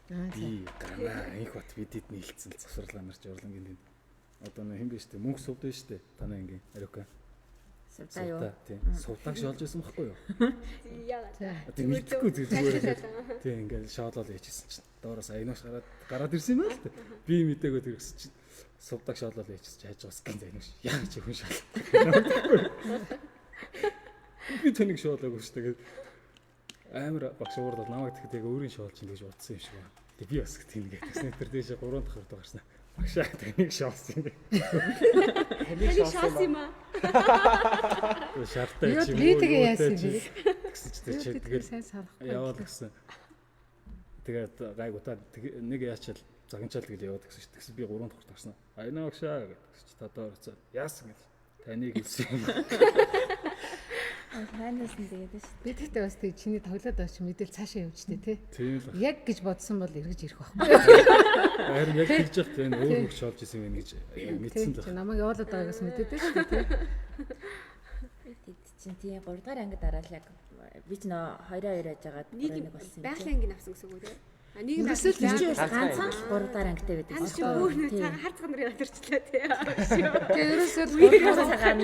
Speaker 6: би гана инх бат бидэд нийлцсэн завсарлаа нарч урлангийн дэнд. Одоо нэг хэм биш үү? Мөнгө сувд биш үү? Танай ангийн ариука.
Speaker 5: Сувдаа юу?
Speaker 6: Тийм. Сувдаг шоолж байсан байхгүй юу?
Speaker 3: Яагаад.
Speaker 6: Тийм мэдхгүй зүгээр. Тийм ингээл шоолол хийжсэн чинь доороос аянаач гараад ирсэн юм байна л та. Би мэдээгүй тэргсэн чинь сувдаг шоолол хийчихсэн хайж байгаас гин аянаач яаж ч хүн шоол. Би тэнийг шоолоогүй шүү дээ. Амар багш уурлал намайг тэгэхэд яг өөрийн шоол чинь гэж утсан юм шиг байна. Тэг би бас тийм гэсэн тэр дэше 3 дахь хүртэл гарснаа. Багшаа тэнийг шоолсон юм.
Speaker 3: Тэнийг шоолсон юм аа.
Speaker 6: Шартай чи
Speaker 4: би тэгээ яасан юм бэ?
Speaker 6: Тэгсэн чи тэр чи тэгэл
Speaker 4: сайн санахгүй.
Speaker 6: яваад гисэн. Тэгээд гайгуудаа нэг яачаал загинчаал тэгэл яваад гисэн чи тэгсэн би 3 дахь хүртэл гарснаа. Айнаа багшаа гэсэн чи та доорцоо яасан гэж таныг хэлсэн юм.
Speaker 5: Ханаас нь тэгээд шүү.
Speaker 4: Би тэгтээ бас тэг чиний тоглоод авч мэдээл цаашаа явжтэй тий.
Speaker 6: Тийм л.
Speaker 4: Яг гэж бодсон бол эргэж ирэх байхгүй.
Speaker 6: Харин яг хэлж явах тийм өөр хөгч шоолж исэн юм гэж мэдсэн л.
Speaker 4: Чи намайг явуулаад байгаагаас мэдээдээ шүү тий.
Speaker 5: Тэд чинь тийм 3 дахь анги дараалаг би ч нөө 2-2 яж байгаад
Speaker 3: Нэг
Speaker 5: болсон.
Speaker 3: байгалийн анги авсан гэсэн үг үү? А нэг нь
Speaker 4: Ерөөсөө л
Speaker 5: чи ганцхан 3 дахь ангитай байдаг.
Speaker 3: Тань чи өөр нэг цагаан хар цаг нарын өдөрчлөө тий.
Speaker 4: Тэгээ ерөөсөө л
Speaker 5: цагаан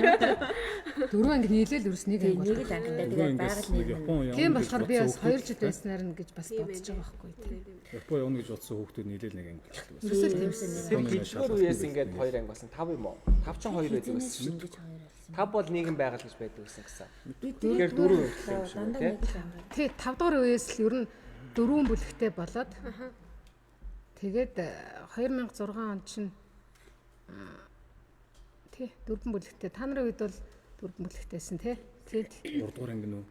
Speaker 4: 4 анги нийлээл ерөөс нэг анги.
Speaker 5: нэг л ангитай тэгээд байгаль нэг
Speaker 6: Япон явна.
Speaker 4: Тийм болохоор би бас 2 жил байснаар нь гэж бас бодож байгаа байхгүй тий.
Speaker 6: Япон явна гэж бодсон хүүхдүүд нийлээл нэг анги болчихдог.
Speaker 4: Ерөөсөө л тиймсэн.
Speaker 1: Тэр хичнээн үеэс ингээд 2 анги болсон 5 юм уу? 5 ч 2 байдаг гэсэн.
Speaker 5: ингэж 2 болсон.
Speaker 1: 5 бол нийгэм байгаль гэж байдаг гэсэн.
Speaker 5: Би
Speaker 1: Тэгэхээр 4 хөвгтэй юм шиг
Speaker 5: дандаа
Speaker 1: тий.
Speaker 5: нэг л анги.
Speaker 4: Тий 5 дугаар үеэс л ер нь 4 бүлэгтэй болоод тэгээд 2006 онд чинь тий 4 бүлэгтэй та нарын үед бол 4 бүлэгтэйсэн тий. Тий
Speaker 6: 3 дугаар анги нүү.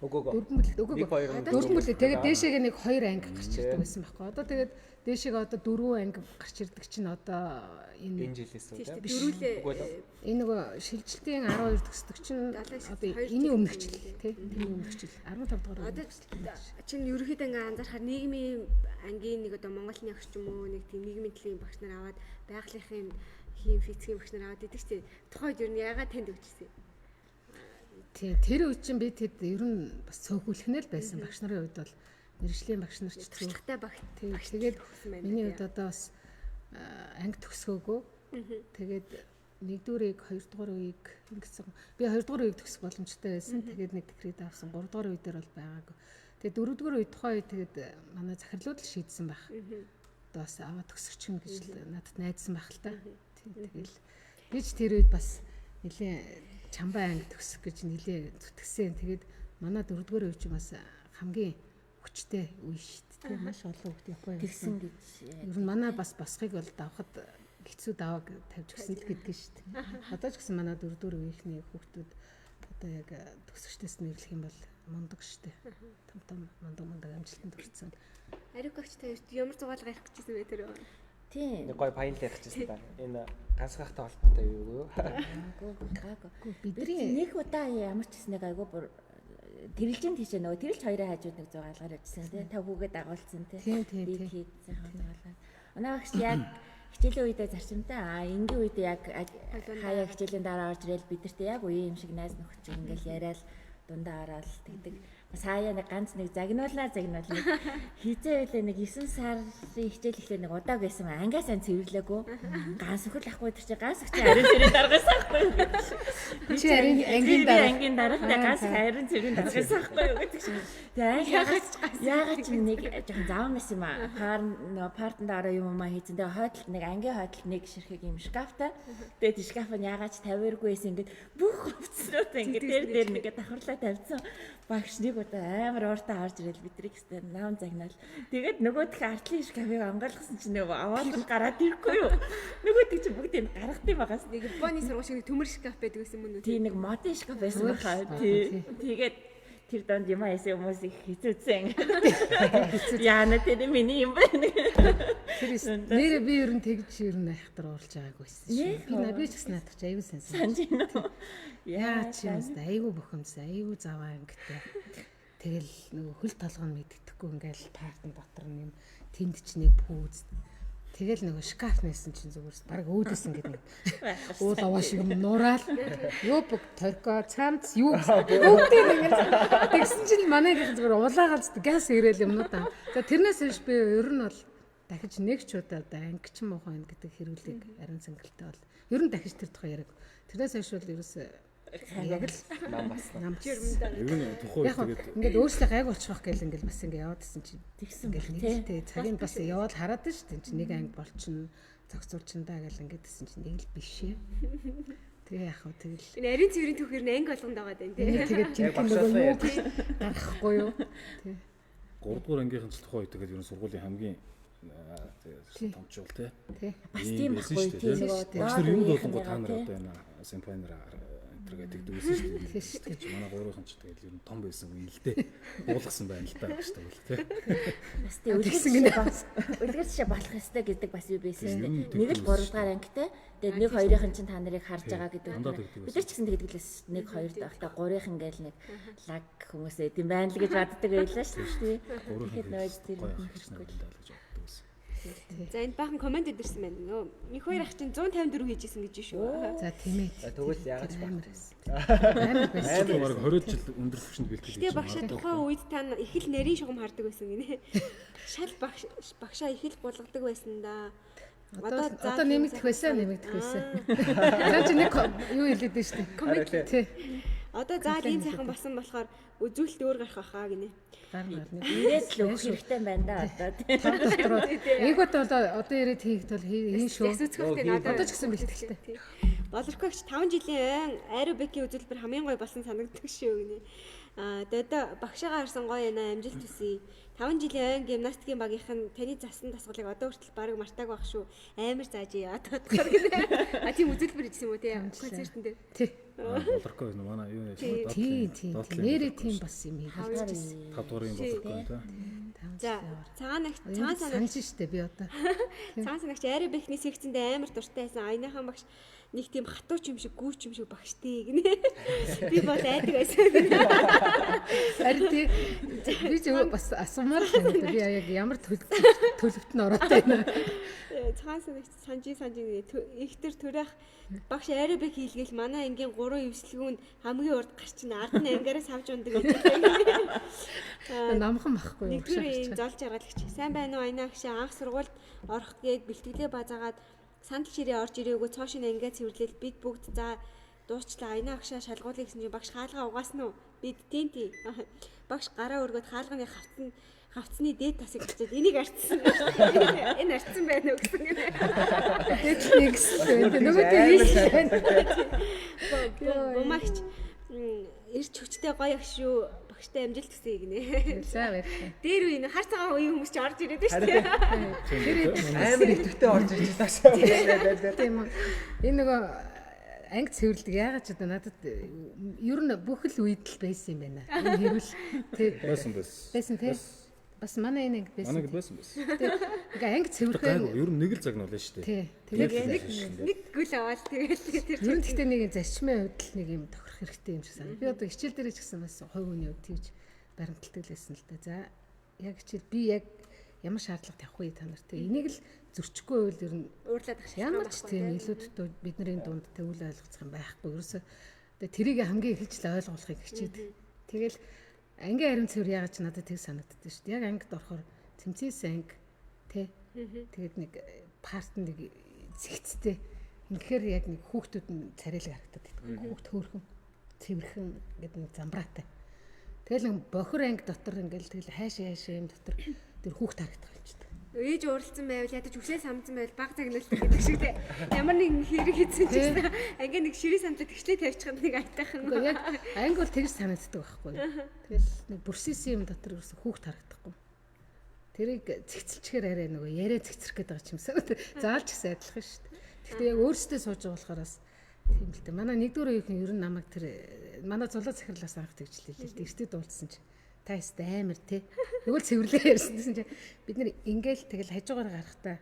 Speaker 1: Өгөөгөө.
Speaker 4: 4 бүлэг өгөөг.
Speaker 1: Нэг, хоёр,
Speaker 4: 4 бүлэг тэгээд дээшээгээ нэг 2 анги гарч ирдэг байсан байхгүй. Одоо тэгээд дээшээгээ одоо 4 анги гарч ирдэг чинь одоо
Speaker 1: Энэ жилээс үү тий.
Speaker 3: Дөрүүлээ
Speaker 4: энэ нөгөө шилжилтийн 12 төгсдөг чинь одоо энэ өмнөх жил тий. Энэ өмнөх жил 15 дугаар.
Speaker 3: одоо чинь ерөөхдөө ингээ анзаархаар нийгмийн ангийн нэг одоо Монголын ягч ч юм уу нэг тийм нийгмийн төлөвийн багш нар аваад байгалийнхын хийм физикийн багш нар аваад идэг чинь тухайд ер нь яагаад танд өгчсэн.
Speaker 4: тий тэр үед чинь би тэд ер нь бас цөөхүүлхнэ л байсан багш нарын хувьд бол мэргэжлийн багш нар ч
Speaker 3: туршлагатай багш.
Speaker 4: Тэгээд миний хувьд одоо бас анги төгсгөөгөө. Тэгээд 1-р үеиг 2-р үеиг ингэсэн. Би 2-р үеиг төгсөх боломжтой байсан. Тэгээд нэг декрет авсан. 3-р үе дээр бол байгаагүй. Тэгээд 4-р үе тухайн үед тэгээд манай захирлууд л шийдсэн байх. Одоо бас аваа төгсөх чинь гэж надад найдсан байх л та. Тэгэл би ч тэр үед бас нэлээ чамбай анги төгсөх гэж нэлээ зүтгэсэн. Тэгээд манай 4-р үе чинь бас хамгийн хүчтэй үе шүү дээ. Маш олон хүүхд явахгүй
Speaker 5: тэгсэн гэж.
Speaker 4: Ер нь манай бас босхийг бол давхад хэцүү даваг тавьж өгсөн л гэдгийг шүү дээ. Одоо ч гэсэн манай 4-р үеийнхний хүүхдүүд одоо яг төгсөгчдөөс нэрлэх юм бол мундаг шүү дээ. Том мундаг амжилтанд хүрсэн.
Speaker 3: Ариук багч та ямар зугаалга ярих гэжсэн бэ тэр?
Speaker 5: Тийм.
Speaker 1: Нэг гой паянл ярих гэсэн та. Энэ ганцхахтай холбоотой юу?
Speaker 5: Гаагүй. Бидний нэг удаа ямар ч гэсэн нэг айгүй бүр тэрэлжин тийш нөгөө тэрэлж хоёрын хажууд нэг зугаалгаар ажилласан тий. Та хүүгээ дагуулсан тий.
Speaker 4: Тийм.
Speaker 5: Хийх сайхан зугаалгаар. Өнөө багш яг хичээлийн үедээ зарчимтай энгийн үед яг хаяа хичээлийн дараа орж ирэл бидэртээ яг үеийн юм шиг найз нөхөд ингээл яриад дундаа ороод тэгдэг. Бас хаяа нэг ганц нэг загнуулаа хийзээ байлаа нэг 9 сарын хичээл эхлэх нэг удаа байсан ангиас ань цэвэрлээгүй. Ганц өхөл ахгүй тэр чи ганц өхч ариун цэрийн дараагаас ахгүй.
Speaker 4: Чи ангийн
Speaker 5: дараа ганц ариун цэрийн дараагаас ахгүй юу гэдэг шиг. Тэгээ яагаад ч нэг жоохон завнас юм аа. Партанд ороо юм аа хийцэн. Тэгээ хойдолд нэг ангийн хойдолд нэг ширхэг юм шкафтай. Тэгээ тэр шкаф нь яагаад ч тавиаргүй байсан ингээд бүх хувцснууд ингээд дээр нэгэ давхарлаа тавьсан. Багш нэг удаа амар ууртаа харж ирэл бидрийг өстэй наам загнаал. Тэгээд нөгөөх артлын шкафыг онгойлгосон чинь нөгөө аваад гараад ирэхгүй юу? Нөгөөдг чинь бүгд энэ гаргах юм байгаас.
Speaker 3: Нэг Японы сургууль шиг төмөр шкаф байдаг гэсэн мөн үү?
Speaker 5: Тий нэг модын шкаф байсан баха. Тий. Тэгээд тэр донд юм аасан хүмүүс их хэцүүцэн. Яана тэр миний юм байна.
Speaker 4: Нэр би ер нь тэгж ер нь айхтар уулж байгаагүйсэн шүү. Би ч гэсэн наадах чи аюу сайн
Speaker 5: санаж байна.
Speaker 4: Яа чи юмс аюу бухимс аюу заваа ангитай. Тэгэл нөгөө хөл толгоон мэддэхгүй ингээл партн дотор юм тэнд ч нэг пүүз. Тэгэл нөгөө шкаф нээсэн чинь зүгээрс баг өөдөөс ингээд нэг уул аваа шиг юм нураал. Юу бүг торко цамц юу бүгдийг ингээд тэгсэн чинь манайгийн зүгээр улаагаалц газ ирээл юмнууд аа. За тэрнээс хойш би ер нь бол дахиж нэг ч удаа одоо ангич муухан гэдэг хэрүүлэг ариун цэнгэлтэй бол ер нь дахиж тэр тухай яриаг. Тэрнээс хойш бол ерөөсөө яг л нам жирмдаа.
Speaker 6: Ер нь тухай тэгээд
Speaker 4: ингээд өөрсдөө гайг болчих гэл ингээд бас ингээд яваадсэн чинь тэгсэн гэл нэгтэй цагийн бас яваад хараад шүү дээ. Чи нэг анги болчихно зохицуулчиндаа гэл ингээд гэсэн чинь нэг л биш ээ. Тэгээ яах вэ тэгэл.
Speaker 3: Энэ ариун цэврийн түүхээр нь анги болгонд байгаа даа тий.
Speaker 4: Тэгээд чинь нөгөө юу гарахгүй юу. Тий.
Speaker 6: 3-р ангийнхан ч тухай тэгээд ер нь сургуулийн хамгийн томчул тий.
Speaker 5: Бас тийм байхгүй тий.
Speaker 6: Багш нар юу болонгоо та нар одоо энэ симпанер гэдэг дүүсэн шүү дээ. Тэгэж манай 3-ын ч тэгээд ер нь том байсан үе л дээ. Уулгасан байна л та багш та бол тий.
Speaker 5: Бас тий үлгэрч болох ёстой гэдэг бас юу байсан шүү дээ. Нэг л 3-р ангитай. Тэгээд нэг 2-ын чинь та нарыг харж байгаа гэдэг. Бид нар ч гэсэн тэгээд лээс 1 2 дахта 3-ын ингээл нэг лаг хүмүүсээ тийм байна л гэж боддог байлаа шүү дээ. Тэгэхээр нөөж тэр
Speaker 6: хэрэггүй л гэж боддог байсан.
Speaker 3: За энд баахан комент ирсэн байна. Нөө их хоёр ах чинь 154 хийжсэн гэж шүү.
Speaker 4: За тийм ээ.
Speaker 1: Тэгвэл яагаад ч
Speaker 4: амар байсан.
Speaker 6: Бараг 20 жил өндөр түвшинд бэлтгэж
Speaker 3: Тэгээ багшаа тухайн үед та их л нарийн шугам хардаг байсан гинэ. Шал багшаа их л булгадаг байсан да.
Speaker 4: Одоо нэмэгдэх байсан. За чи нэг юу хэлээд байна шүү дээ.
Speaker 3: Комент
Speaker 4: тий.
Speaker 3: Одоо заал ийм сайхан болсон болохоор үзүүлэлт өөр гарах байхаа гинэ.
Speaker 5: Ирээд л өгөх хэрэгтэй байна да одоо тий.
Speaker 4: Ээгүүт бол одоо ирээд хийхэд бол хийн шүү. Одоо ч гэсэн бэлтгэлтэй.
Speaker 3: Болоркогч 5 жилийн аэробикийн үзүүлбэр хамгийн гоё болсон санагддаг шүү гинэ. Тэгээд багшаагаа харсан гоё яна амжилт хүсье. 5 жилийн гимнастикийн багийнхан таны засан тасгалыг одоо хүртэл бараг мартааг байх шүү. Амар заажээ одоо бодохоор гинэ. Тийм үзүүлбэр хийсэн юм уу тий концертэн дээр.
Speaker 4: Тий.
Speaker 6: Болорко манай юу яасан
Speaker 4: тий. Нэрээ тийм бас юм хийлээ.
Speaker 6: 5 дуурын болорко тий.
Speaker 3: За цагаан санагч
Speaker 4: штэ би одоо.
Speaker 3: Цагаан санагч аэробикний секцэнд амар дуртай байсан. Аяныхан багш нэг тийм хатуу ч юм шиг гүүч юм шиг багштэй гинэ. Би бол айдаг байсан.
Speaker 4: Харин тий би ч бас асуумаар байна. Би яг ямар төлөвт нь ороод байна.
Speaker 3: Цагаан санжи ихтер төрөх багш аэробик хийлгээл манай ангийн 3 эвслэгүүнд хамгийн урд гарчин 10 ангиараас авч ундаг гэж байна.
Speaker 4: Намхан байхгүй юу?
Speaker 3: Нэгдүгээр золж жаргалагч. Сайн байна уу Айна агш анх сургуульд орох гээд бэлтгэлээ базаагаад сандал ширээ орж ирээгүй цоошин ангиа цэвэрлэл бид бүгд за дуусчлаа Айна агшаа шалгуулъя гэсэн чинь багш хаалгаа угаасна уу? Бид тийм. Багш гараа өргөд хаалганы хавцны дээд тасыг авчиад энийг арчсан. Энэ арчсан байна уу гэсэн юм.
Speaker 4: Нэг нөгөө тийш байна.
Speaker 3: Бумагч ирч хүчтэй гоё агш шүү. Багштай амжилт хүсье гинэ.
Speaker 4: За баярлалаа.
Speaker 3: Дээр үе хар цагаан үеийн хүмүүс ч орж ирээд байна шүү дээ.
Speaker 1: Амар идэвхтэй орж ирж таашаа.
Speaker 4: Тийм үү. Энэ нөгөө анги цэвэрлдэг яагаад ч одоо надад ер нь бүх л үед л байсан юм байна. Энэ хэрүүл байсан тий. Бас манай энэ анги байсан.
Speaker 6: Манай анги байсан.
Speaker 4: Ингээ анги цэвэрлэхээр
Speaker 6: ер нь нэг л цаг нь болно шүү дээ.
Speaker 4: Тий.
Speaker 3: Нэг гүл аваад тэгэл тэр
Speaker 4: ер нь гэхдээ нэг зарчмын хувьд л нэг юм тохирох хэрэгтэй юм шиг санагдав. Би одоо хичээл дээр ч гэсэн бас хувь хүний хувьд тэгж баримталдаг л байсан л да. За яг хичээл би яг ямар шаардлага тавих вэ та нарт. Энийг л зөрчихгүй байвал ер нь
Speaker 3: уурлаад ах шиг
Speaker 4: ямар ч тийм илүү дутуу бидний дунд тэгвэл ойлгоцох юм байхгүй. Ерөөсөө тэрийг хамгийн эхэлж л ойлгуулахыг хичээдэг. Тэгэл ангийн харин цэвэр яагаад ч надад тэг санагддаг шүү дээ. Яг ангид орохоор цэмцээс анги тий. Тэгээд нэг парт нэг зэгцтэй. Инхээр яг нэг хүүхдүүд нь царайлаг харагдаад байдаг. Хүүхд хөөрхөн цэвэрхэн гэдэг нэг замбраатай. Тэгэл нэг бохор анги дотор ингээл тэгэл хайшаа юм дотор тэр хүүхд харагдах болчихдог.
Speaker 3: Ээж ууралцсан байвал ядаж үсээ самцсан байвал баг загнуулдаг гэдэг шиг те. Ямар нэгэн хэрэг хийсэн ч гэсэн анги нэг ширээ самтад тэгчлээ тавьчихсан нэг айтайхан.
Speaker 4: Яг анги бол тэгж санагддаг байхгүй. Тэгэл нэг бүрсээсэн юм дотор ерөөсө хүүхд харагдахгүй. Тэрийг цэгцэлчээр арай нөгөө яриа цэгцрэх гэдэг байгаа юм шиг. Заалж гэсэн адилхан шүү дээ. Гэхдээ яг өөрсдөө сууж байгаа болохоор бас тийм л дээ. Манай нэгдүгээр үеийнхэн ер нь намайг тэр манай зулаа захирлаас анх тэгж хэлээ л дээ. Эртээ дуулсан чи та яст амар те. Нөгөө л цэвэрлээ ярьсан чинь бид нэр ингээл тэгэл хажуугаар гарахтаа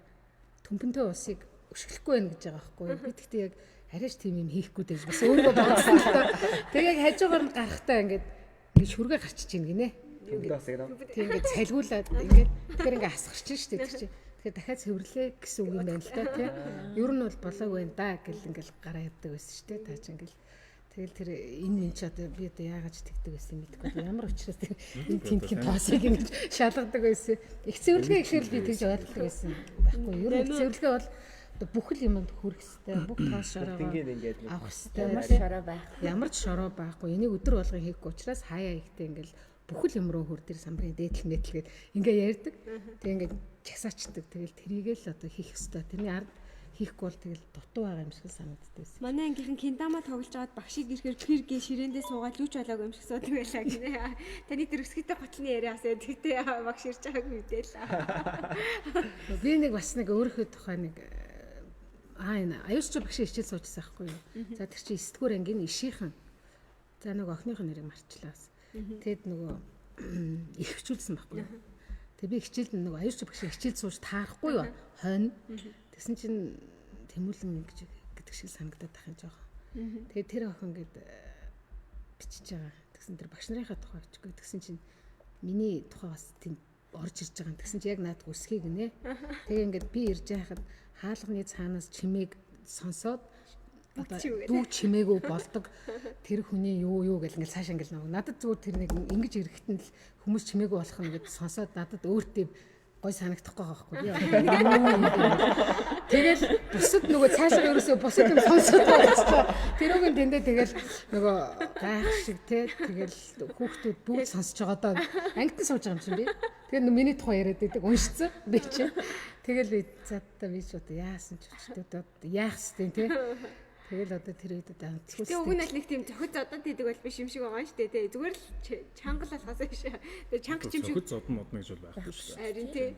Speaker 4: төмпөнтэй усыг өшгөлөхгүй байх гэж байгаа байхгүй. Би тэгтээ яг арайч тийм юм хийхгүй дээ бас өөрөө бодсон л доо. Тэг яг хажуугаар нь гарахтаа ингээд шүргээ гарчиж ийн гинэ. Тийм ингээд цалгуулаад ингээд тэгэхээр ингээд асгарч шүү дээ тэр чинь. Тэгэхээр дахиад цэвэрлээ гэсэн үг юм байна л да тий. Ер нь бол болоог байна да гэл ингээл гараа яддаг байсан шүү дээ. Таач ингээл тэгэл тэр энэ ч одоо би одоо яагаад ч тэгдэг байсан мэдгүй. Ямар учраас тэр энэ тентгийн тоосыг ингэж шалгадаг байсан. Их цэвэрлэгээ гэхээр би тэгж ойлгодог байсан байхгүй. Ер нь цэвэрлэгээ бол одоо бүх л юмд хүрэх хэвээр бүх тоос шороо авах хэвээр ямар ч шороо байхгүй. Энийг өдөр болгон хийхгүй учраас хаяа ихтэй ингээл бүх л юм руу хөр дээр самбарын дээдл мэтлгээд ингээ ярьдаг. Тэг ингээ часаачдаг. Тэгэл тэрийгээ л одоо хийх ёстой. Тэрний ард хийхгүй бол тэгэл дутуу байгаа юм шиг санагддаг байсан.
Speaker 3: Манай ангийнхан киндама тоглож байгаад багшиг ирэхээр гэргээ ширээндээ суугаад лүүч болоогүй юм шиг суудаг байлаа гинэ. Таны тэр өсгөтэй готлны яриас тэгтээ багш ирж байгааг мэдээл.
Speaker 4: Би нэг бас нэг өөрийнхөө тухай нэг энэ аюулч багш хичээл суужсан байхгүй юу. За тэр чинь 9-р ангийн ишийнхэн. За нэг охиныхын нэрийг марчлаа. Тэгэд нөгөө их хичүүлсэн байхгүй юу. Тэг би хичээлд нөгөө аюулч багш хичээл сууж таарахгүй юу. Хойно. Тэгсэн чинь тэмүүлэн гэж гэдэг шиг санагдаад тах юм жоохон. Тэгээд тэр охин гээд бичиж байгаа. Тэгсэн тэр багш нарынхаа тухай бичгүй. Тэгсэн чинь миний тухай бас тийм орж ирж байгаа. Тэгсэн чинь яг наадг үсхийг нэ. Тэгээ ингээд би ирж байхад хаалганы цаанаас чимээг сонсоод дүү чимээгүй болдог тэр хүний юу гэл ингээл цааш ингээл нэг надад зүгээр тэр нэг ингэж ирэхэд нь л хүмүүс чимээгүй болох нь гэж сонсоод надад өөртөө гой санагдахгүй байхгүй би. Тэгэл бусад нөгөө цаашаа ерөөсөө бусад юм сонсоод байцгаа. Тэрүүгийн тэндээ тэгэл нөгөө гайх шиг те тэгэл хүүхдүүд бүгд сонсож байгаа даа. Ангитан сууж байгаа юм чинь би. Тэгээд миний тухай яриад байдаг уншицсан би чи. Тэгэл цаатаа би ч одоо яасан ч өчтөд яах хэвтэй те. Тэгэл одоо тэр үед одоо амтчихсан.
Speaker 3: Тэгээ уг нь л нэг тийм зохиц зодод хийдэг бол биш юм шиг байгаа шүү дээ. Зүгээр л чангалаас биш. Тэгээ чанга юм шиг.
Speaker 6: Зохиц зодон модно гэж бол байхгүй шүү дээ.
Speaker 3: Харин тий.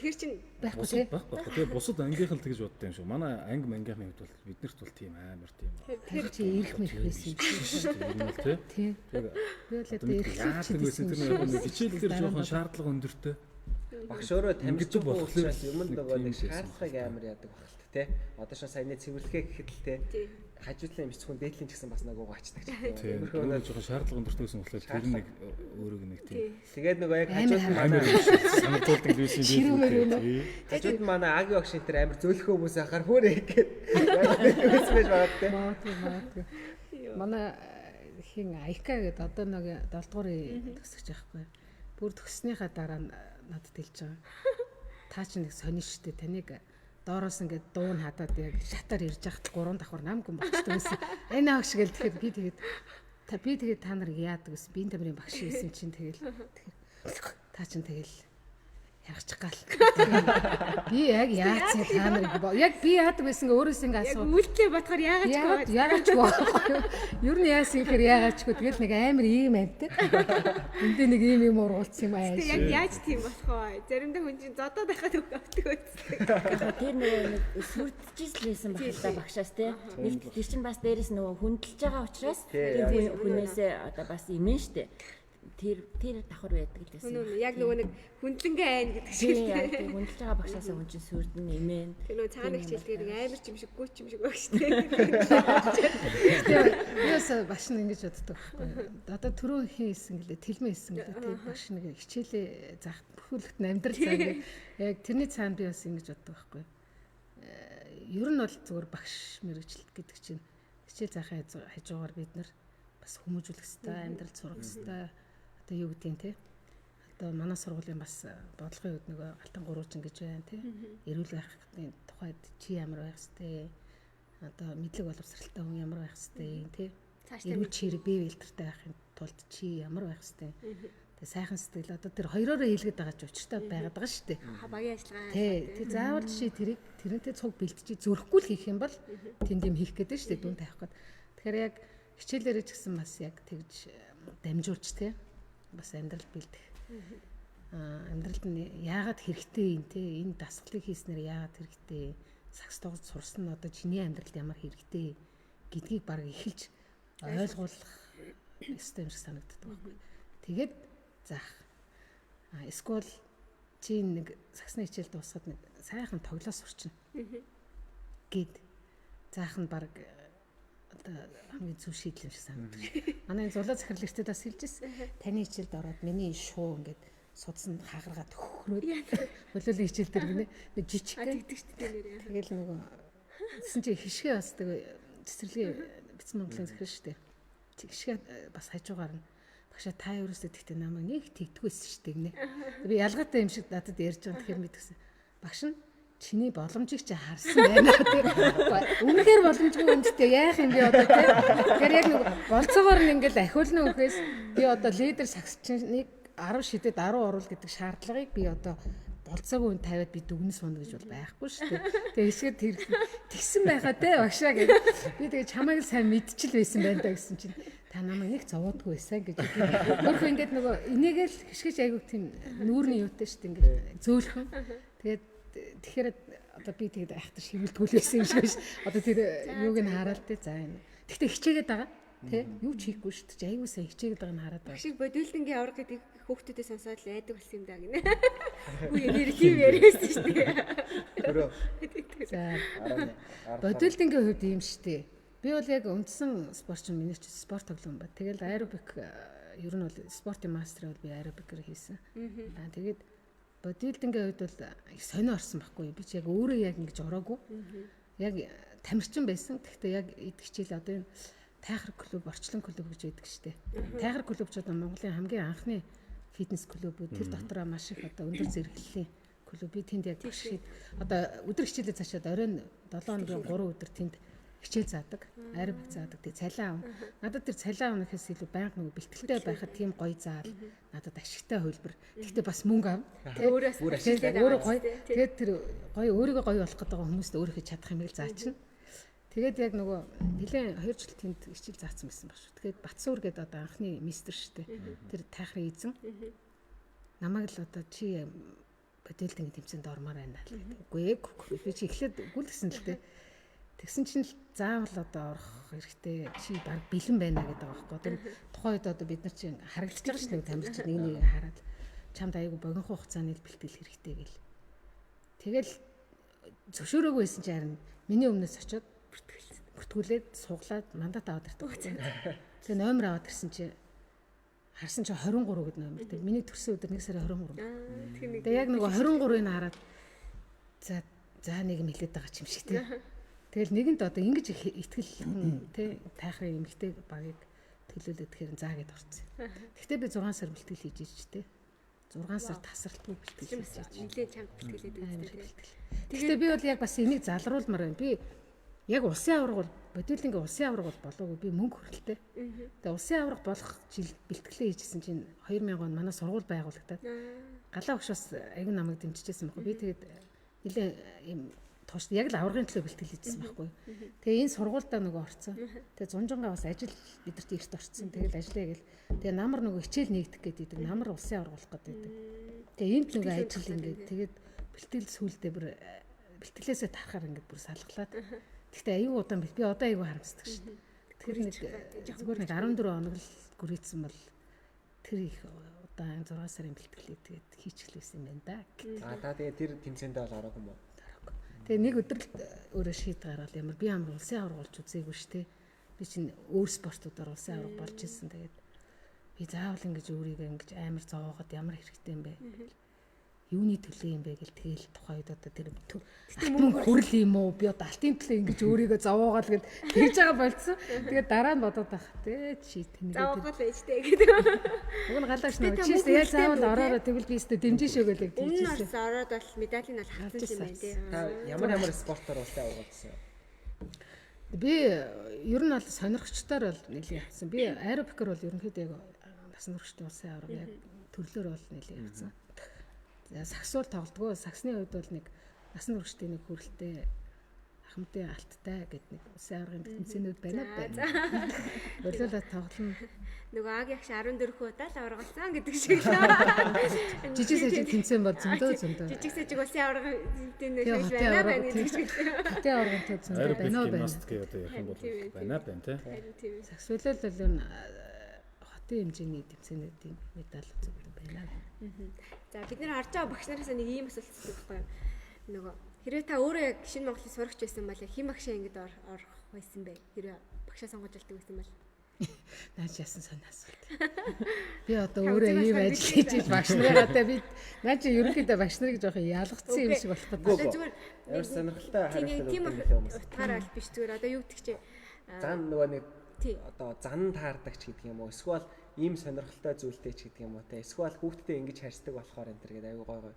Speaker 3: Тэр чинь
Speaker 4: байхгүй тий.
Speaker 6: Тэгээ бусад ангийнхан л тэгж боддог юм шүү. Манай анги мангийнхны хувьд бол биднэрт бол тийм амар тийм.
Speaker 4: Тэр чи ирэх мэрх байсан юм шүү дээ. Тий.
Speaker 6: Тэгээ би л одоо ирэх байсан тэр нэг хичээл дээр жоохон шаардлага өндөртэй.
Speaker 1: Багш өөрөө тамирчин
Speaker 6: болох
Speaker 1: учраас юмд
Speaker 6: нэг
Speaker 1: нөгөө нэг
Speaker 6: тийм байсан
Speaker 1: шаардлагыг амар яадаг багт те. Одоо шин саяны цэвэрлэгээ гэхэд л те. Хажуудлын эмчцэн дээдлийн ч гэсэн бас нэг угаачдаг ч
Speaker 6: тийм.
Speaker 1: тийм.
Speaker 6: Өөрөө жоохон шаардлага өндөртөөсөн болохоор тэр нэг өөрөг нэг тийм.
Speaker 1: Тэгээд нөгөө яг хажууд
Speaker 6: Амар санагдуулдаг байсан тийм.
Speaker 1: хажууд манай аги багш энэ амар зөөлхөө хүмүүс ахаар хөөрэй гэдэг. Яг үүсэж байгаа те.
Speaker 4: Магадгүй. Манай хин Айка гэдэг одоо нэг 7 дугаарыг төгсөж байхгүй. Бүр төгснөхийн дараа надад хэлж байгаа. Та ч нэг сонир штэ таныг доороос ингээд дуун хадаад яг шатаар ирж яхад 3 давхар намгүй багчдаг байсан. Энэ багш гэл тэгэхээр би тэгээд та нарыг яадаг гэсэн. Би энэ тамирын багш байсан чинь тэгэл та чинь тэгэл яргачих гал. Би яг яац та нарыг яг би яадаг байсан өөрөөс ингээд
Speaker 3: Яг
Speaker 4: асуу.
Speaker 3: үйлдэлээ бодохоор яагаад ч
Speaker 4: Юу нь яасан гэхээр яагаачгүй тэгэл нэг амар ийм амт. Эндээ нэг ийм ургуулсан юм аа.
Speaker 3: яг яаж тийм болох вэ? Заримдаа хүн чинь зодоод байхад өгдөг үздэг.
Speaker 5: Тэр нэг сүрдчихсэн байсан багшаас те. Нэг тэр чинь бас дээрэс нөгөө хүндэлж байгаа учраас тэр хүнээсээ одоо бас имэн штэ. Тэр давхар байдаг гэсэн.
Speaker 3: Яг нөгөө нэг хүндлэнгээ айн гэдэг шиг
Speaker 5: Тийм яг
Speaker 3: тийм.
Speaker 5: хүндэлж байгаа багшаас хүн чинь сүрдэн имэн.
Speaker 3: Тэр нөгөө цаана хичээлдгээр амар ч юм шиг гүч юм шиг багш тийм.
Speaker 4: Яс баш нь ингэж боддог байхгүй. Одоо түрүү хийсэн гэлээ тэлмээ хийсэн гэлээ тийм баш нэг хичээлээ заах бүхүүлэгт амьдрал цаа гэх яг тэрний цаана би бас ингэж боддог байхгүй. Ер нь бол зүгээр багш мэрэгчлэлт гэдэг чинь хичээл заахын хажуугаар бид нар бас хүмүүжүүлэх хэрэгтэй, амьдрал сурах хэрэгтэй. Одоо юу гэдэг юм те. Одоо манай сургуулийн бас бодлогын үед нөгөө алтан гурвалжин гэж байна те. Эрүүл байхын тухайд чи ямар байх хэрэгтэй. Одоо мэдлэг боловсралтай хүн ямар байх хэрэгтэй те. Эрүүл чирэг бие биелдэртэй байхын тулд чи ямар байх хэрэгтэй. Тэгээ сайхан сэтгэл одоо тэр хоёроо хэлгээд байгаа ч учиртай байгаад байгаа шүү дээ.
Speaker 3: Багийн ажиллагаа.
Speaker 4: Тий, заавал жишээ тэрнтэй цуг бэлтжиж зөрөхгүй л хийх юм бол тэнд юм хийх гэдэг шүү дээ дүн тавих гээд. Тэгэхээр яг хичээлээрээ ч гэсэн бас яг тэгж дамжуулж те бас амьдрал бэлдэх. Амьдралд нь яагаад хэрэгтэй юм те энэ дасгалыг хийснээр яагаад хэрэгтэй сакс тоглож сурсан нь одоо чиний амьдралд ямар хэрэгтэй гэдгийг баг эхэлж ойлгуулах ёстой юм шиг санагддаг байхгүй. Тэгээд заах. Эсвэл чи нэг саксны хичээл дуусгаад нэг сайхан тоглоо сурчна. Гэд заах нь баг одоо хамгийн зөв шийдэл юм шиг санагддаг. Манай зулаа захирлагчдад бас хэлжсэн. Таны хичээлд ороод миний шуу ингээд судсан хагаргаад хөхрөөд хөлөөлөлийн хичээл дээр гинэ нэг жижиг
Speaker 3: Тэгдэг шүү дээ нэр.
Speaker 4: тэгэл нөгөө гэсэн чи хишгээ бас тэг цэцэрлэгийн бицэн Монголын захирал шүү дээ. Хишгээ бас хажуугаар нь багшаа та ерөөсөө тэгтээ намайг нэг тэгдэггүйсэн шүү дээ гинэ. Би ялгаатай юм шиг надад ярьж байгаа тэгэхээр мэдгэсэн. Багш нь чиний боломжийг чи харсан байна тийм. Үнэхээр боломжгүй үндтэй яах юм бэ одоо тийм. Тэгэхээр яг нэг болцоогоор нь ингээл ахиулна үхээс би одоо лидер сагсчныг 10 шидэд 10 оруул гэдэг шаардлагыг би одоо болцоогүй хүн тавиад би дүгнэс сунна гэж бол байхгүй шүү дээ. Тэгээ хэсгээд тэгсэн байхаа те багшаа гэж би тэгээ чамайг сайн мэдчил байсан байна да гэсэн чинь та намайг нэг зовоодгүй байсан гэж өөрөө ингээд нөгөө энийгэл хэшгэж айгуу тийм нүүрний юутай шүү дээ ингээд зөөлхөн. Тэгээд тэгэхээр одоо би тэгээд айхтар шивэлдгүүл байсан юм шиг биш. Одоо тэр юуг нь хараад те за энэ. Гэхдээ хичээгээд байгаа тий юу ч хийхгүй шүү дээ. Айгуу сайн хичээгээд байгааг нь хараад байгаа.
Speaker 3: Шиг бодвилдынгийн авраг гэдэг хүүхдүүдээ сонсоод л айдаг болсон юм даа гинэ. Үгүй нэр тийм яриасан шүү дээ.
Speaker 1: Өөрөө
Speaker 4: За бодвилдынгийн хувьд ийм шүү дээ. Би бол яг үндсэн спортчин миний ч спорт тоглоом ба. Тэгэл аэробик ер нь бол спортын мастерыг бол би аэробикээр хийсэн. Тэгээд бодвилдынгийн хувьд бол их сонио орсон байхгүй. Би ч яг өөрөө яг ингэж ороогүй. Яг тамирчин байсан. Гэхдээ яг хичээл одоо энэ тайхар клуб, орчлон клуб гэж байдаг шүү дээ. Тайхар клуб ч одоо Монголын хамгийн анхны фитнес клубүүд. Тэр дотороо маш их одоо өндөр зэрэглэлийн клуб. Би тэнд яг багш одоо өдөр хичээлээ цаашаад оройн 7 хоногийн 3 өдөр тэнд хичээл заадаг, аэробик заадаг. Тэг цалин аав. Надад тэр цалин аавнахаас илүү байнга нөгөө бэлтгэлтэй байхад тийм гоё заал надад ашигтай хөлбөр. Гэхдээ бас мөнгө аав. Өөрөө гоё. Тэгээд тэр гоё өөрийгөө гоё болох гэдэг хүмүүст өөрөө хийж чадах юм ил заачна. Тэгээд яг нөгөө нэлээд 2 жил тэнд хичээл заасан байсан баг шүү. Тэгээд Батсуур гэдэг одоо анхны мистер шүү дээ. Тэр тайхрын эзэн. Намайг л одоо чи бодвилдын тэмцээнд ормоор байна л гэдэг. Үгүй би чи эхлээд гүйлгсэн л дээ. Тэгсэн чинь заавал одоо орох хэрэгтэй чи баг бэлэн байна гэдэг байгаа байхгүй. Тэр тухайн үед одоо бид нар чинь харагдаж байгаа шүү дээ тамирчид нэг хараад. чамд аягүй богино хугацааны бэлтгэл хэрэгтэй гэл. Тэгэл зөвшөөрөөгүй байсан чинь харин миний өмнөөс очиод бүртгүүлээд сууглаад мандат аваад ирдэг. Тэгээ номер аваад ирсэн чинь харсан чинь 23 гэдэг номер. Тэгээ миний төрсөн өдөр 1 сарын 23. Тэгээ яг нөгөө 23-ыг хараад за нэг юм хэлээд байгаа юм шиг тий. Тэгэл нэгэнд одоо ингэж итгэл тий тайхрын эмгтэй багийг төлөөлөд тэгэхээр заа гэд орсон. Гэхдээ би 6 сар бэлтгэл хийж ич тий. 6 сар тасралтгүй бэлтгэл хийж ич.
Speaker 3: Нилээ чамд бэлтгэлээд үздэг.
Speaker 4: Гэхдээ би бол яг бас энийг залруулмаар байна. Би яг улсын авраг бол бодиулынгийн улсын авраг бол болоогүй би мөнгө хөрөлтэй. Тэгээ улсын авраг болох жил бэлтгэлээ хийжсэн чинь 2000 он манай сургууль байгуулагдаад галаа багш бас аягүй намайг дэмжижсэн байхгүй. Би тэгээд нилээ юм тууш яг л аврагын төлөө бэлтгэл хийжсэн байхгүй. Тэгээ энэ сургуультай нөгөө орцсон. Тэгээ зунжангаа бас ажил бидэрт эрт орцсон. Тэгэл ажиллая гэл. Тэгээ намар нөгөө хичээл нэгдэх гэдэг намар улсын авраг болох гэдэг. Тэгээ энд нөгөө ажил ингээд тэгээд бэлтгэл сүулдэ бүр бэлтгэлээсээ тарахаар ингээд бүр салглаад. Гэхдээ аюу удаан би одоо аюу харамсдаг шин. Тэр нэг зүгээр нэг 14 хоног л гүрийцсэн бол тэр их удаан 6 сарын бэлтгэлээ тэгээд хийчихлээсэн юм байна да.
Speaker 1: Та тэгээд тэр тэмцээндээ бол ороогүй юм уу?
Speaker 4: Тэгээ нэг өдөр л өөрөө шийд гаргаад ямар би амар улсын авраг болж үзээгүй шүү дээ. Би чинь өөр спортуудаар улсын авраг болж ирсэн. Тэгээд би заавал ингэж өөрийгөө ингэж амар зовоогоод ямар хэрэгтэй юм бэ? Юуны төлөө юм бэ гэл тэгэл тухайд одоо тэр мөнгө хүрл юм уу? Би одоо алтын төлөө ингэж өөрийгөө зовоогоод гэл тэгж байгаа болцсон. Тэгээд дараа нь бодоод байх те чи тэнийгээ
Speaker 3: зовоогоод байжтэй гэдэг.
Speaker 4: Уг нь галаач нөө чи яа заавал ороороо тэгвэл би өстө дэмжин шөөгөл
Speaker 3: тэгжсэн. Өмнө нь ороод бол медалийн бол хавцсан юм байна тий.
Speaker 1: Та ямар спортоор улсын авраг болсон?
Speaker 4: Би ер нь бол сонирхчдоор бол нэлээд явсан. Би аэробикээр бол ерөнхийдөө яг насан туршид улсын авраг яг төрлөөр бол нэлээд явсан. Саксуул тоглодгоо. Саксны үед бол нэг насан туршидын нэг хүрэлтэй ахмадын алттай гэдэг нэг улсын аврагын тэмцээнүүд байна. Болоолаа тоглоно.
Speaker 3: Нөгөө аг ягш 14 удаа л аврагалсан гэдэг шиг.
Speaker 4: Жижиг сажиг тэмцээн бод зөндөө.
Speaker 3: Жижиг сажиг улсын аврагын тэмцээн байж байна гэдэг шиг.
Speaker 4: Хатын аврагын тэмцээн байна уу?
Speaker 6: Гимнастик одоо ярих юм бол байна тий.
Speaker 4: Саксуулал бол ер нь хотын хэмжээний тэмцээнүүдийн медаль үзүүлдэг байна.
Speaker 3: За бид нэр харж байгаа багш нараас нэг ийм асуулт өгөхгүй юу? Нөгөө хэрвээ та өөрөө яг шинэ Монголын сурагч байсан бол хэн багшаа ингэж орох байсан бэ? Хэрвээ багшаа сонгож алдаг байсан бол
Speaker 4: наач яасан сонь асуулт. Би одоо өөрөө ийм ажил хийж багш нарыгаа би наач ерөнхийдөө багш нарыг жоох ялгцсан юм шиг болох гэдэг.
Speaker 3: Зүгээр
Speaker 1: ямар сонирхолтой хариулт
Speaker 3: тийм утгаараа л биш зүгээр одоо юу гэдэг чи
Speaker 1: зан нөгөө нэг одоо зан таардаг ч гэдэг юм уу эсвэл ийм сонирхолтой зүйлтэй ч гэдэг юм уу те эсвэл хүүхдтэй ингэж харьцдаг болохоор энэ төр гэдэг аюу гой гой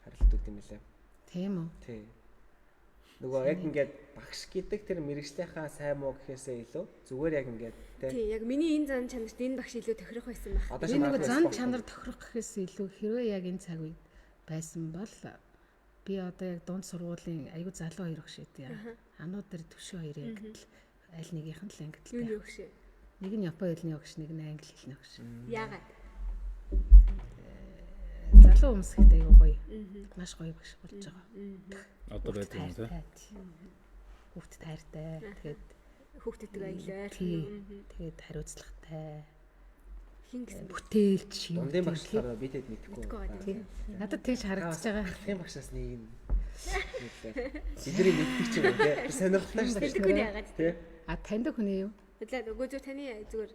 Speaker 1: хариулт өгд юм лээ.
Speaker 4: Тийм үү?
Speaker 1: Тий. Нөгөө яг ингээд багш гэдэг тэр мэрэгчлийнхаа сайн муу гэхээсээ илүү зүгээр яг ингээд
Speaker 3: тий яг миний энэ зан чанарт энэ багш илүү тохирох байсан байх.
Speaker 4: Би нөгөө зан чанар тохирох гэхээс илүү хэрвээ яг энэ цаг үед байсан бол би одоо яг дунд сургуулийн аюу залуу хоёр багш гэдэг. Анууд дээр төвшөө хоёр ангидл аль нэгийнх нь л ангидл.
Speaker 3: Юу багш?
Speaker 4: Нэг нь Японы хэлний багш, нэг нь англи хэлний багш.
Speaker 3: Яагаад?
Speaker 4: Залуу хүмүүс ихтэй аюу гоё. Маш гоё багш болж байгаа.
Speaker 6: Одоо байдаг юм тий.
Speaker 4: Хүүхд тайртай. Тэгээд
Speaker 3: хүүхдэд аялал.
Speaker 4: Тэгээд хариуцлагатай.
Speaker 3: Хин гэсэн
Speaker 4: бүтээлч юм.
Speaker 1: Дундын багшлахаар би тэд мэдэхгүй.
Speaker 4: Надад тэгж харагдаж байгаа.
Speaker 1: Ахын багшаас нэг нь бидний мэддэг ч юм тий. Сонирхолтой шүү дээ.
Speaker 3: Мэддэггүй яагаад тий.
Speaker 4: А таньдаг хүн юу?
Speaker 3: Өглөө үгүй зөв таны зүгээр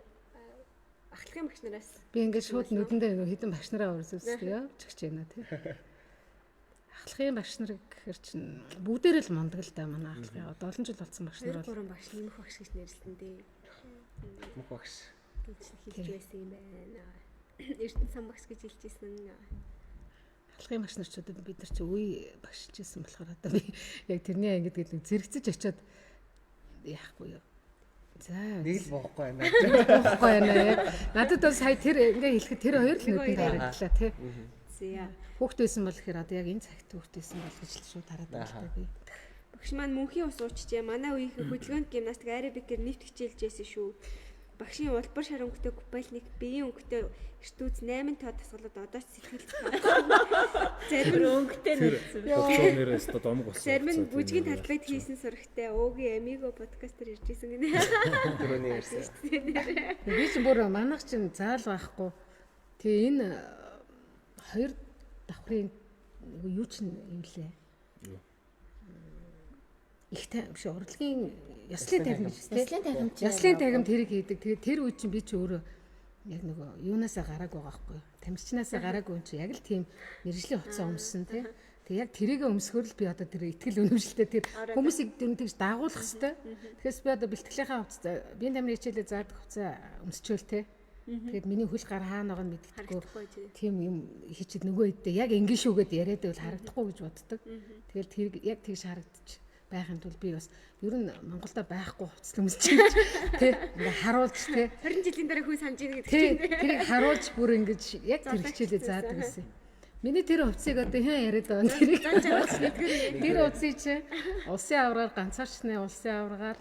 Speaker 3: ахлагын багш нараас
Speaker 4: би ингээд шууд нүдэндээ хэдэн багш нараа урьсуулсан яа чигч байна тий. Ахлагын багш нар гэхэр чинь бүгдээр л мундаг л да манай ахлагын. Одоо олон жил болсон багш нар бол
Speaker 3: 3 багш нэмэх багш гэж нэрлсэн дээ.
Speaker 1: Мөх багш
Speaker 3: гэж хэлж байсан юм байна. Эрдэнэ сан багш гэж хэлжсэн.
Speaker 4: Ахлагын багш нар ч одоо бид нар чи үе багшижсэн болохоор одоо би яг тэрний ангид гэдэг зэрэгцэж очиод яахгүй юу. За
Speaker 1: нэг л боохгүй байна.
Speaker 4: Боохгүй байна. Надад бол сая тэр ингээ хэлэхэд тэр хоёр л нүдэнд харагдлаа тий.
Speaker 3: Зя.
Speaker 4: Хүүхд байсан бол гэхээр одоо яг энэ цагт хүүхд байсан бол гэж л шууд хараад байна би.
Speaker 3: Багш маань мөнхийн ус уучжээ. Манай үеийнхэн хөдөлгөөнд гимнастик аэробикээр нэвт хичээлжсэн шүү. Багшийн улбар шар өнгөтэй купальник, биеийн өнгөтэй эртүүц 8 тоо тасгалууд одоо ч сэтгэл зарим өнгөтэй
Speaker 6: нэрсэн. Фоксонерээс одоо домог болсон.
Speaker 3: Зарим нь бүжгийн талбайд хийсэн сурагтай өөгийн Amigo подкастер иржсэн гинэ.
Speaker 1: Түрүүний ярьсан.
Speaker 4: Би ч бүр манайх чинь заал байхгүй. Тэгээ энэ хоёр давхрын нөгөө юу ч юм лээ.
Speaker 6: Юу?
Speaker 4: Их биш урлагийн ёслын тахим гэж тийм.
Speaker 5: Яслын тахимч.
Speaker 4: Яслын тахимд хэрэг хийдэг. Тэгээд тэр үед чинь би ч өөрөө яг нөгөө юунаасаа гараагүй байгаа байхгүй юу? Тамирчнаасаа гараагүй юм чи яг л тийм мэрэгжлийн хувцас өмссөн тийм. Тэг яг тэрийгэ өмсгөр л би одоо тэр ихтгэл үнэмшилтэй тэр хүмүүсийг тэр тэгж дагуулах хэвээр. Тэгэхээс би одоо бэлтгэлийнхаа хувцас биеийн тамирын хичээлээ заадаг хувцас өмсчөөл тийм. Тэгээд миний хөл гар хаана байгаа нь мэддэггүй. Тийм юм хийчихэд нөгөө хэдээ яг ингэ шүүгээд яриад байвал харагдахгүй гэж боддог. Тэгэл тэр яг тэгж харагдчих байхын тулд би бас ер нь Монголда байхгүй хувцас өмсчих тий ингээ харуулж тий
Speaker 3: 20 жилийн дараа хүн санаж ийн гэдэг
Speaker 4: чинь тэрийг харуулж бүр ингэж яг тэр хичээлээ заадаг гэсэн. Миний тэр хувцсыг одоо хэн яриад байгаа нь тэрийг тэр хувцсыг чи улсын авраар ганцаарчны улсын авраагаар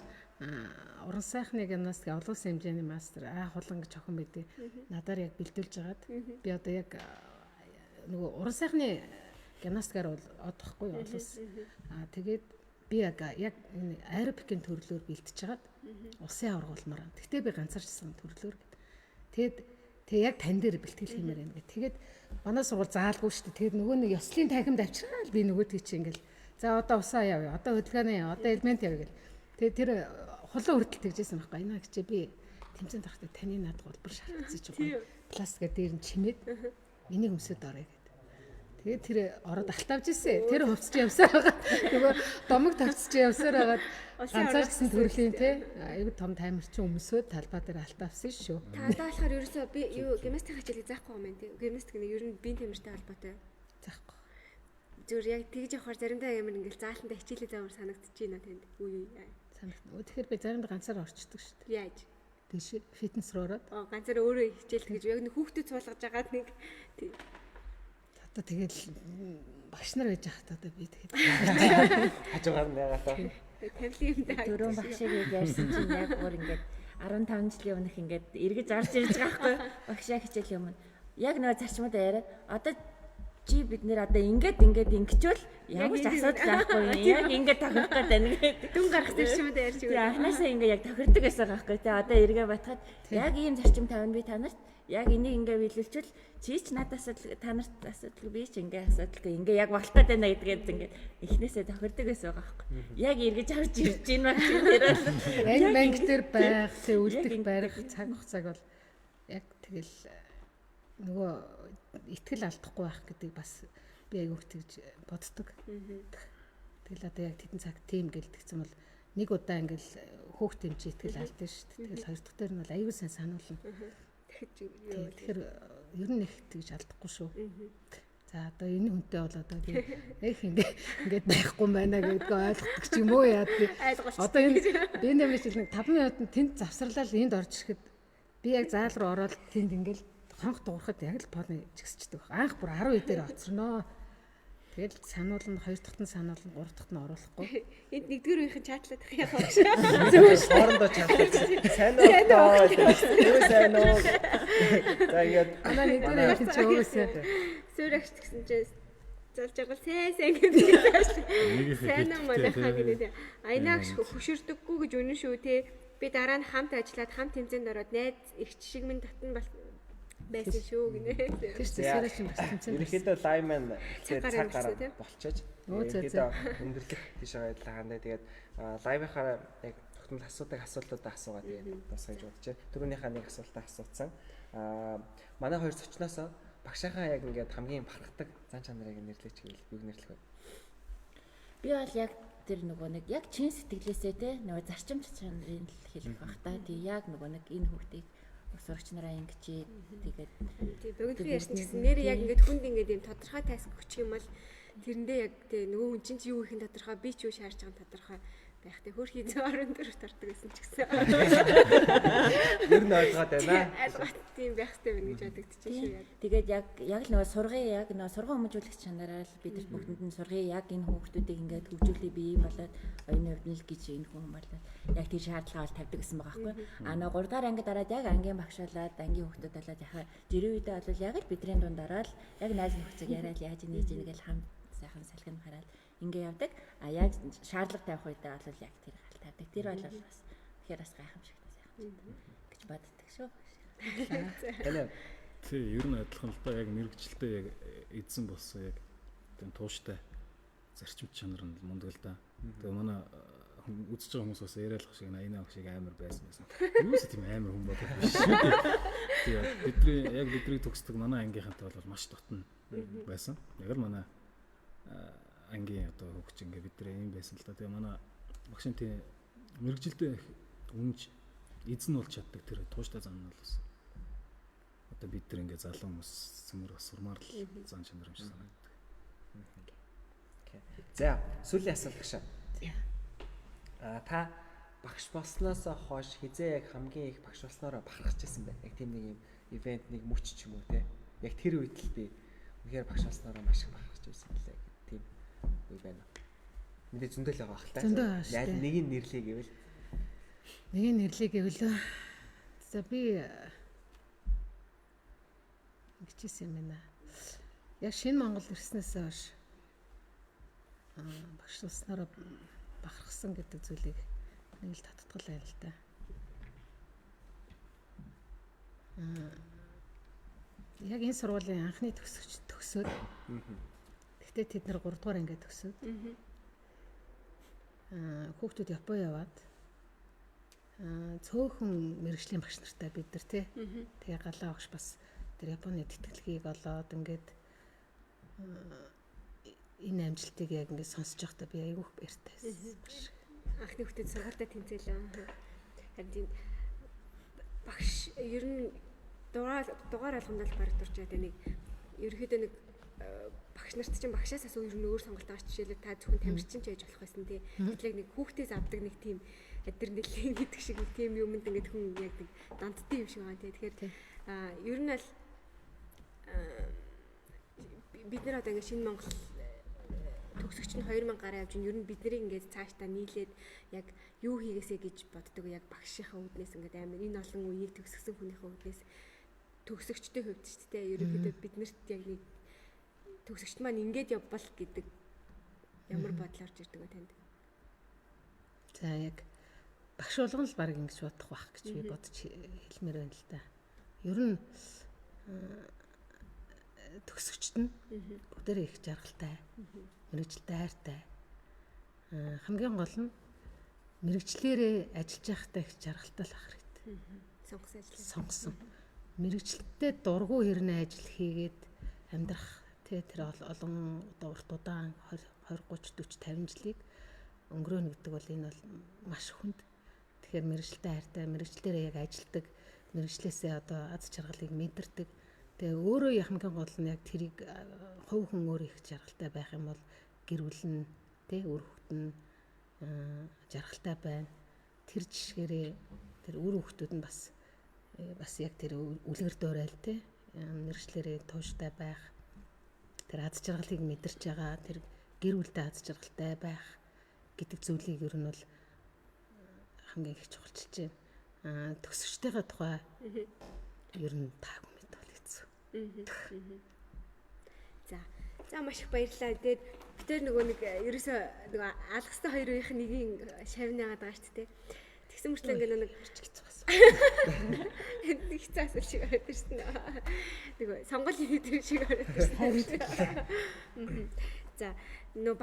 Speaker 4: уран сайхны гимнастик олон хэмжээний мастер хулан гэж охин байдгийг надаар яг бэлдүүлж агаад би одоо яг нөгөө уран сайхны гимнастикаар бол одохгүй олос тэгээд би яг энэ аэробикийн төрлөөр бэлтэж хагаад улсын аврагуулмаар. Тэгтээ би ганцаарчсан төрлөөр гэд. Тэгээд яг тань дээр бэлтгэл хиймээр байна гэд. Тэгээд манай сургууль заалгүй шүү дээ. Тэгээд нөгөө нэг ёслын тахимд авчираад би нөгөөдгий чи ингээл за одоо усаа явъя. Одоо хөдөлгөөний одоо элемент явъя гэл. Тэгээд тэр хулан хүртэл тэгжсэн байхгүй. Энэ гэж би тэмцэн тахтай таны над голбор шаардсан ч гоё. Пластика дээр нь чимээд энийг өмсөд орё гэд. Тэгээд тэр ороод алтавж ирсэн. Тэр хувцч явсаар байгаа. Нөгөө домог тавцч явсаар байгаа. Ганцаар гэсэн төрлийн те аюу том тамирчин өмсөд талбай дээр алтавсан шүү.
Speaker 3: Таадаа болохоор ерөөсөө би юу гимнастик хичээлийг заахгүй юм байна тий. Гимнастик нь ер нь биеийн тамиртай холбоотой.
Speaker 4: Заахгүй.
Speaker 3: Зүгээр яг тэгж явахаар заримдаа ямар ингээл заалтанда хичээлээ заавар санагдчихээн танд. Үгүй
Speaker 4: санагдана. Тэгэхээр би заримдаа ганцаар орчдөг шүү дээ.
Speaker 3: Яаж?
Speaker 4: Тийш фитнес руу ороод.
Speaker 3: Ганцаар өөрөө хичээл гэж яг нэг хүүхдэд суулгаж байгаад нэг тий.
Speaker 4: Одоо тэгэл багш нар байж хахад одоо би тэгээд
Speaker 1: хажуугаар нь яагаад таа.
Speaker 3: Тавилын юм даа.
Speaker 5: Дөрөв багшийг ярьсан чинь яг бүр ингээд 15 жилийн өмнөх ингээд эргэж орж ирж байгаа байхгүй багшаа хичээлийн өмнө. Яг нөгөө зарчмуудаа яриад одоо чи бид нэр одоо ингээд ингэчвэл ямар ч асуудал байхгүй яг ингээд тохирох гэдэг нэг
Speaker 3: дүн гарах зарчмуудаа ярьж
Speaker 5: байгаа. Анхнаасаа ингээд яг тохирдог байсан байхгүй тий одоо эргээ батхад яг ийм зарчим тавина би танарт яг энийг ингээ биелүүлчихвэл чи ч надаас та нарт асуудал би ч ингээ асуудалгүй ингээ яг болтоод байна гэдгээд ингээ эхнээсээ тохирдог байсан байгаа байхгүй. Яг эргэж харж ирж байна баг чи тэр бол
Speaker 4: яг банк дээр байх тэ үлдэх барих цаг хугацааг бол яг тэгэл нөгөө итгэл алдахгүй байх гэдэг бас би аяг үртгэж боддог. Тэгэл одоо яг тэдэн цаг тийм гэлдэгцэн бол нэг удаа ингээл хөөхт хэмжээ итгэл алдсан шүү дээ. Тэгэл хоёр дахь дээр нь бол аягүй сайн сануулна. Тэгэхээр ер нь их тэгж алдахгүй шүү. За одоо энэ хүнтэй бол одоо би их ингээд байхгүй байна гэдгийг ойлгох ч юм уу яа тий. Одоо энэ би нэмж нэг 5 минутанд тэнд завсарлал энд орж ирэхэд би яг заал руу ороод тэнд ингээд хонх дуурахад яг л поны жигсчдэг. Анх бүр 10 дээр оцорноо. Тэгэл сануулна, хоёр дахьт нь сануулна, гурав дахьт нь оруулахгүй.
Speaker 3: Энд нэгдүгээр үеийн чатлаад их яах вэ?
Speaker 1: Зөвхөн хоорондоо чатлаад. Сайн уу? Юу сайн уу? За яа.
Speaker 4: Манай нэгдүгээр үеийн чи өөсөө
Speaker 3: Сүрэгч гэсэн чинь залж байгаа сайн гэдэг. Сайн уу манайхаа гэдэг. Айнаагш хөшөрдөггүй гэж үнэн шүү те. Би дараа нь хамт ажиллаад хамт тэмцээнд ороод найз их шиг минь татна байсан шүү гинэ.
Speaker 4: тийш сэрэш юм бас тэмцээн.
Speaker 1: Ерөнхийдөө лайман цагаараа болчихож. Ерөнхийдөө өндөрлөх тийш байгаа хаандаа тэгээд лайвынхаа яг тогтмол асуултуудаа асуугаад тэгээд дуусгаж бодчих. Түрүүнийхээ нэг асуултаа асуусан. Манай хоёр зочноос багшаахаа яг ингээд хамгийн барахдаг зан чанарыг нэрлэж гэвэл юг нэрлэх вэ?
Speaker 5: би бол яг тэр нөгөө нэг яг чин сэтгэлээсээ те нөгөө зарчим чанарын л хэлэх бах та. Тэг яг нөгөө нэг энэ хүүхдийг сурагч нараа ингэж тэгээд
Speaker 3: богино ярьсан гэсэн нэр яг ингээд хүнд ингээд юм тодорхой таск өгчих юм бол тэрэндээ яг тэ нөгөө хүн чинь юу ихэн тодорхой би ч юу шаарч байгаа тодорхой байх тэ хөрхий зөөрөн дөрөв тартдаг гэсэн ч гэсэн.
Speaker 1: Ер нь ойлгоод байна.
Speaker 3: Ойлгоод тийм байх хэрэгтэй байна гэж бодогдчих шүү яг.
Speaker 5: Тэгээд яг л нөгөө сургын яг нөгөө сургууль хүмүүжүүлэх чанараар бид бүгдэнд нь сургын яг энэ хүүхдүүдийг ингээд хөгжүүлээ бий болоод оюуны хувьд л гэж энэ хүн болоод яг тийм шаардлага бол тавьдаг гэсэн байгаа байхгүй. Нөгөө 3 дахь анги дараад яг ангийн багшаалаад ангийн хүүхдүүд болоод яхаа жирийн үедээ бол яг л бидний дундаараа л яг найз нөхцөг яриад яаж нээж ийг л хамт сайхан салхин хараад ингээ явдаг. А яг шаардлага тавих үедээ бол яг тэр хал тавьдаг. Тэр бол бас тэгэхээр бас гайхамшигтай сайхан гэж боддог шүү.
Speaker 1: Тэнэ
Speaker 6: Тий, ер нь адилхан л да яг мэрэгчлээ яг эзэн болсон яг тийм тууштай зарчимч чанар нь мундаг л да. Тэгээ манай үзэж байгаа хүмүүс бас яриалах шиг Аяна ах шиг амар байсан. Юу ч тийм амар хүн болов биш шүү дээ. Тэгээ бидний төгсдөг манай ангийнхантай бол маш дотно байсан. Яг л манай ангийн одоо хөгч ингээ бидний юм байсан л да. Тэгээ манай багшийн тийм мэрэгжилдээ үнж эзэн болж чаддаг тэр тууштай зан нь бол бас одоо бид тэр ингээ залуу хүмүүс цөмөр бас сурмаар л зан чанар юм шиг санагддаг.
Speaker 1: За, сүүлийн асуулт гашаа. Та багш болсноос хойш хизээ яг хамгийн их багш болсноор бахархаж байсан байна. Яг тийм нэг юм ивент нэг мөч ч юм уу те. Яг тэр үед л би үнэхээр багш болсноор маш их бахархаж байсан лээ. Тийм үе байна. Мэдээ зөндөл байгаа бах та. Яг нэг нь нэрлэе гэвэл.
Speaker 4: Нэг нь нэрлэе гэвэл за би гिचсэн юм байна. Яг шинэ Монгол ирснээс хойш багш болсноор бахархсан гэдэг зүйлийг нэг л татдгал байл л да. Яг энэ сургуулийн анхны төгсөгч төгсөөд. Гэхдээ тэд нар 3 дугаар ангид төгсөөд. Хүүхдүүд Япон яваад цөөхөн мэрэгжлийн багш нартай бид нар тий. Тэгээ галаа багш бас тэр Японы тэтгэлгийг олоод ингээд энэ амжилтыг яг ингээд сонсож байхдаа би айгүйх баяртай байсан.
Speaker 3: Анхны хүүхдэд сургуультай тэнцээлээ. Харин багш ер нь дугаар алгамд л барагдурч байгаа нэг ерөөхдөө нэг багш нарт чинь багшаас асуу ер нь өөр сонголт байгаа жишээлбэл та зөвхөн тамирчин ч яж болох байсан тий. Гэтэл нэг хүүхдээс авдаг нэг тийм адреналин гэдэг шиг тийм юмд ингээд хүн яг нэг дандтын юм шиг байгаа тий. Тэгэхээр ер нь л бид нар одоо ингээд шинэ Монгол төгсөгч нь 2000 гараа явж ер нь бидний ингээд цаашдаа нийлээд яг юу хийгээсэ гэж боддог яг багшийнхаа үүднээс ингээд амар энэ олон үеийг төгсгсөн хүнийхээ үүднээс төгсөгчтэй хувьд ч тийм ерөнхийдөө биднэрт яг нэг төгсөгчт маань ингээд явбал гэдэг ямар бодол орж ирдэг вэ танд?
Speaker 4: За яг багш болгон л баг ингэж бодох байх гэж би бодож хэлмээр байна л да. Ер нь төгсөгчт нь бүгдээрээ их жаргалтай, мэрэгчлээ хайртай. Хамгийн гол нь мэрэгчлэрээ ажиллаж байхдаа их жаргалтай л ах хэрэгтэй. Сонгосон. Мэрэгчлэлтэй дургу хэрнээ ажил хийгээд амьдрах тэр олон урт удаан 20 30 40 50 жилийг өнгөрөөнө гэдэг бол энэ бол маш хүнд. Тэгэхээр мэрэгчлээ хайртай, мэрэгчлэрээ яг ажилдаг, мэрэгчлээсээ одоо аз жаргалыг мэдэрдэг. Тэгээ өөрөө яхамгийн гол нь яг тэрийг хувь хүн өөрөө их жаргалтай байх юм бол гэр бүл нь тий үр хүүхэд нь жаргалтай байна. Тэр жишгээрээ тэр үр хүүхдүүд нь бас яг тэр үлгэр дуурайл тий мэрэгчлэрээ тууштай байх. Тэр аз жаргалыг мэдэрч байгаа, тэр гэр бүлтэй аз жаргалтай байх гэдэг зүйлийг ер нь бол хамгийн их чухалчилж байна. Төгсөгчтэйгээ тухай ер нь таагүй мэд бол хэцүү.
Speaker 3: За маш их баярлалаа. Тэгээд бид тэр нөгөө нэг ерөөсөө нөгөө алгастай хоёр үеийнх нэгийг шавны яагаад байгаа шүү дээ. Тэгсэн мөртлөө ингээ нэг их цаас шиг ороод ирсэн. Нөгөө сонгол хийдэг шиг ороод ирсэн. За нөгөө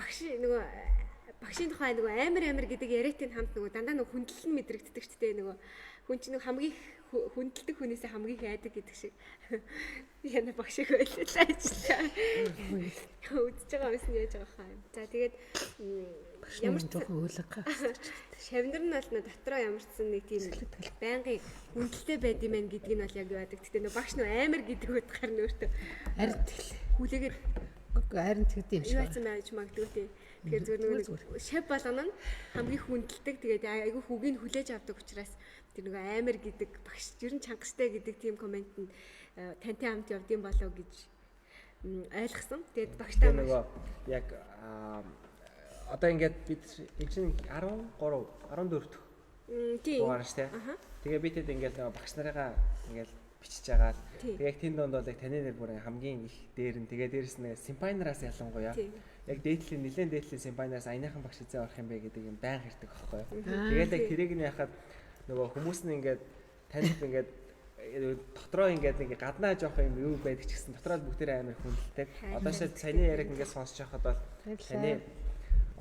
Speaker 3: багшийн тухай нөгөө амар гэдэг яриатын хамт нөгөө дандаа нөгөө хүндлэл нь мэдрэгддэг шүү дээ. Нөгөө хүн чинь нөгөө хамгийн хүндэлдэг хүнээсээ хамгийн их айдаг гэдэг шиг. Яна багшиг байлаа ажиллаа. Үдчихэж байгаа юмс нь яаж байгаа хаа. За тэгээд ямар ч жоохон өөлгөө. Шавнар нь бол дотроо ямар ч нэг тийм байнгын хүндэлтэй байд юм байна гэдгийг нь бол яг яадаг. Гэтэ нөгөө багш нөгөө амар гэдэг утгаар нь өөртөө
Speaker 4: харин тэгэл
Speaker 3: хүлээгээд
Speaker 4: харин тэгдэм юм шиг.
Speaker 3: Яасан байж магадгүй тий. Тэгэхээр зүгээр нөгөө шав болгоно нь хамгийн хүндэлдэг. Тэгээд айгүй хүүгийг хүлээж авдаг учраас тэр нөгөө амар гэдэг багш ер нь чангастай гэдэг тийм комент нь тантай хамт явдсан болов гэж ойлгосон. Тэгээд багштай
Speaker 1: нөгөө яг одоо ингээд бид чинь 13 14 дэх дугаар шүү дээ. Тэгээ бид хэд ингээд нөгөө багш нарыгаа ингээд бичиж агаад тэгээ яг тэнд донд бол яг таны нэр бүр хамгийн их дээр нь тэгээ дээрэс нь симпайнараас ялангуяа яг дээдлийн нэлээд дээдлийн симпайнараас аяныхан багш эзээ орох юм бэ гэдэг юм байнга ирдэг аахгүй юу. Тэгээд яг тэрийг нь яхад нөгөө хүмүүс нь ингээд таньд ингээд дотроо ингээд нэг гаднаа жоох юм юу байдаг ч гэсэн дотроо бүгдээрээ амар хүндэлдэг. Одоо шил саяны яриаг ингээд сонсож байхад бол таны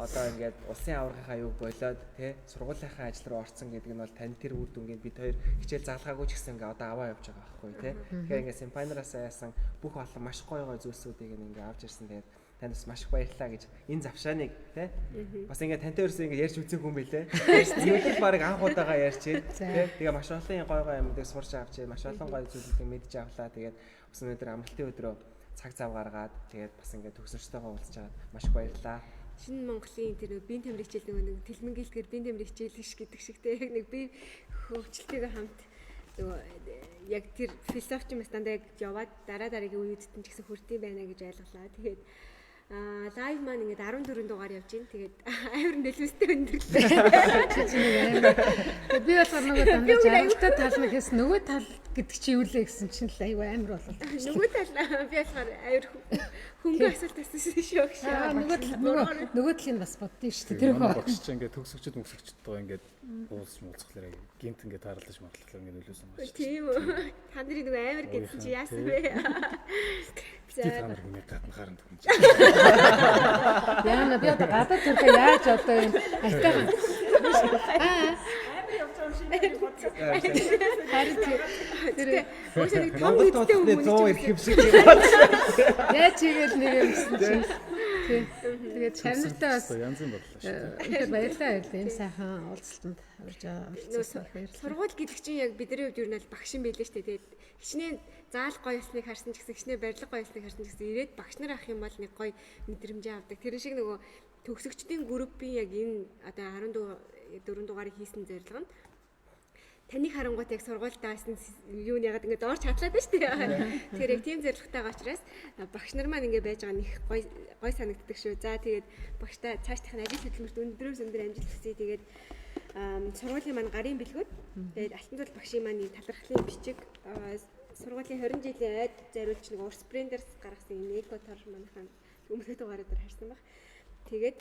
Speaker 1: одоо ингээд улсын аваргынхаа юг болоод тий сургуулийнхаа ажил руу орсон гэдэг нь бол тань тэр үр дүнгээд бид хоёр хичээл заалгаагүй ч гэсэн ингээд одоо аваа явж байгаа байхгүй тий. Тэгэхээр ингээд симпайнараас яасан бүх олон маш гоё зүйлсүүдийг ингээд авч ирсэн. Тэгээд танд бас маш их баярлалаа гэж энэ завшааныг тий бас ингээд тантай өрсөө ингээд ярьж үзэх хүн байлээ. Юу баг анх удаага ярьж тий. Тэгээ маш олон гоё юмдыг сурч авч маш олон гоё зүйлүүдийг мэдж авлаа. Тэгээд бас өнөөдөр амралтын өдрөө цаг зав гаргаад тэгээд бас ингээд төгсөрчтэйгээ уулзч байгаа маш их баярлалаа.
Speaker 3: Шинэ Монголын тэр биеийн тамирын хичээл нэг тэлмэнгэлтгэр биеийн тамирын хичээл ш гэдэг шигтэй яг нэг бие хөгжилтэйгээ хамт яг тэр философич мастанда яг яваад дараагийн үеүдтэн ч гэсэн хүртийн байна гэж ойлголаа. Тэгээд лайв маань ингээд 14 дугаар явж байна. Тэгээд амар нөлөөстэй өндөрлөө.
Speaker 4: Би болохоор нөгөө дандаа жаргалтай тал нэхээс нөгөө тал гэдэг чи юу лээ гэсэн чинь л аюу амар болов.
Speaker 3: Нөгөө тал би болохоор амар хөнгө асуулт асуусан шүү.
Speaker 4: Нөгөө талын бас боддоо шүү дээ. Тэр хөө
Speaker 6: багш чи ингээд төгсөгчд байгаа ингээд уулзч муулцхлаараа гинт ингээд таарлаж марлахлаа ингээд нөлөөсөн байна.
Speaker 3: Тийм үү. Та нарын нөгөө амар гэсэн чи яасан бэ?
Speaker 6: За та нар ингээд гадна харан төгнөж.
Speaker 4: Яна би одоо гадаа төрхөө яаж одоо юм айтайхан. Харин тэр өсөний том үедтэй хүмүүс
Speaker 1: 100 ирэх юм шиг байна.
Speaker 4: яаж хийгээл нэг юм гэсэн чинь. Тэгээд чанартай бас
Speaker 6: янз бүр боллоо шүү.
Speaker 4: Тэгэхээр баярлалаа ийм сайхан уулзалтанд орж байгаа.
Speaker 3: Сургууль гэдэг чинь яг бидний хувьд юу нэг багш юм байлээ шүү дээ. Тэгээд хичнээн заал гоё ёсныг харсан ч гэсэн хичнээн барилга гоё ёсныг харсан ч гэсэн ирээд багш нар ах юм бол нэг гоё мэдрэмжээ авдаг. Тэр шиг нөгөө төгсөгчдийн группийн яг энэ одоо 14 дугаарыг хийсэн зорилго нь таны харангуут яг сургуультай байсан юу нэгаад ингээд доор чадлаад байна шүү дээ. Тэгэхээр яг тийм зорилготойгоо учраас багш нар маань ингээд байж байгаа нь их гой санагддаг шүү. За тэгээд багштай цаашдын ажил хөдөлмөрт өндрөөс өндөр амжилт хүсье. Тэгээд сургуулийн маань гарын бэлгүүд тэгээд алтан туул багшийн маань талархлын бичиг сургуулийн 20 жилийн айд зариулж нэг урс брендерс гаргасан энэ экотор манайхан өмнөд дугаараар харсан баг. Тэгээд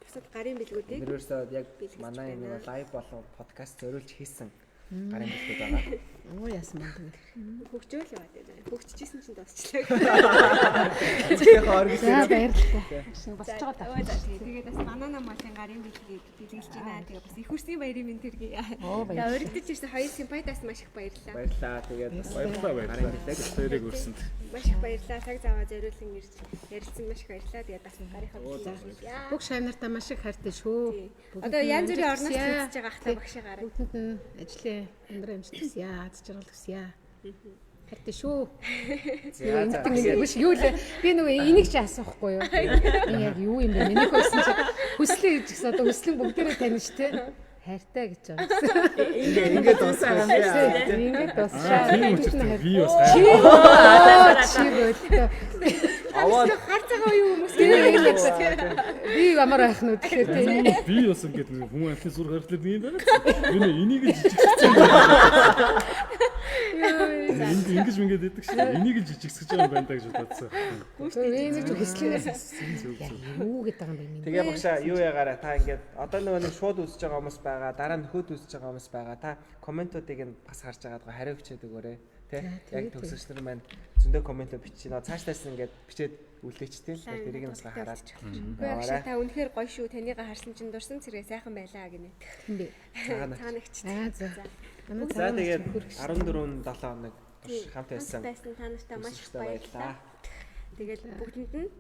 Speaker 3: бусад гарын бэлгүүдийг
Speaker 1: Тэрөөсөө яг манай нэг лайв болон подкаст зориулж хийсэн гарын бэлгүүд байгаа.
Speaker 4: Оо яасан маа тэгээд.
Speaker 3: хөгжөөл яваад байна. Хөгжижсэн чинь дуусчлаа.
Speaker 1: Тэгэхээр оргис
Speaker 4: Баярлалаа. Босч байгаа та.
Speaker 3: Тэгээд бас банана малын гарын бэлгийг бэлгэлж байна. Тэгээд бас их хүрсийн баярын минь тэргийг.
Speaker 4: Оо
Speaker 3: За өргөдөж ирсэн хоёр симпатиас маш их баярлалаа.
Speaker 1: баярлаа. Тэгээд
Speaker 6: Баярлалаа. Хоёрыг өрсөнд.
Speaker 3: Маш их баярлалаа. Цаг зав аваад зориулсан ирж ярилцсан маш их баярлалаа. Тэгээд бас гарийнхаа бэлгийг.
Speaker 4: Бүх шавнартаа маш их хайртай шүү.
Speaker 3: Одоо янз бүрийн орноос үзэж байгаа ахтай багшигаар.
Speaker 4: Бүгдэнд нь ажлын өндөр амжилт хүсье. Аз жаргал хүсье. Хайртай шүү. Ингэж юу л би нөгөө энийг ч асуухгүй юу. Энэ яг юу юм бэ? Миний хөсөн чи хүслээ гэж гэсэн одоо хүслэн бүгдээрээ таних те. Хайртай гэж байгаа.
Speaker 1: ингээд дууссан.
Speaker 4: Ингээд дуусаа.
Speaker 6: Тийм учраас би бас
Speaker 4: Чи болтой.
Speaker 1: Аваад
Speaker 3: Хар цагаа юу хүмүүс
Speaker 4: Би ямар байх нь тэгэхээр тийм.
Speaker 6: би бас ингээд хүмүүс амтны зур гаргалт юм байна. Би энийг жижигсэж ингэж мингээд өгдөг шээ. Энийг жижигсэж байгаа юм байна даа гэж бодсон.
Speaker 4: Энийг хүслээс юу гэдэг юм бэ минь.
Speaker 1: тэгээ багшаа юу ягаараа та ингээд одоо нөгөө нэг шууд үзэж байгаа хүмүүс байгаа, дараа нөхөд үзэж байгаа хүмүүс байгаа. Та комментуудыг нь бас харж байгаадгаа хариу бичээд өгөөрэй. Тэ яг төгсөгч нар маань зөндөө комментод бичиж цаашлаас ингээд бичээд үлдээчтэй. Тэрийг нь бас хараад.
Speaker 3: Багшаа та үнэхээр гоё шүү. Таныг харсан чинь дурсан цэрэг сайхан байлаа гинэ.
Speaker 4: Тийм бэ.
Speaker 3: Цаанагч.
Speaker 4: За.
Speaker 1: За тэгээд 14-7 хоног хамт байсан.
Speaker 3: Та нартай маш их баярлалаа. Тэгээд бүгдэнд нь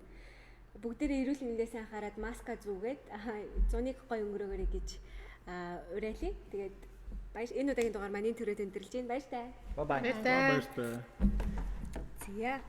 Speaker 3: бүгдээрээ эрүүл мэндээсээ анхаарад маска зүүгээд зуныг гоё өнгөрөөгэй гэж уриалъя. Тэгээд энэ удаагийн дугаар маань энэ төрөд өндөрлж байна. Баяр таа.
Speaker 1: Bye bye.
Speaker 4: Баярлалаа.
Speaker 6: Баярлалаа.
Speaker 3: Зя.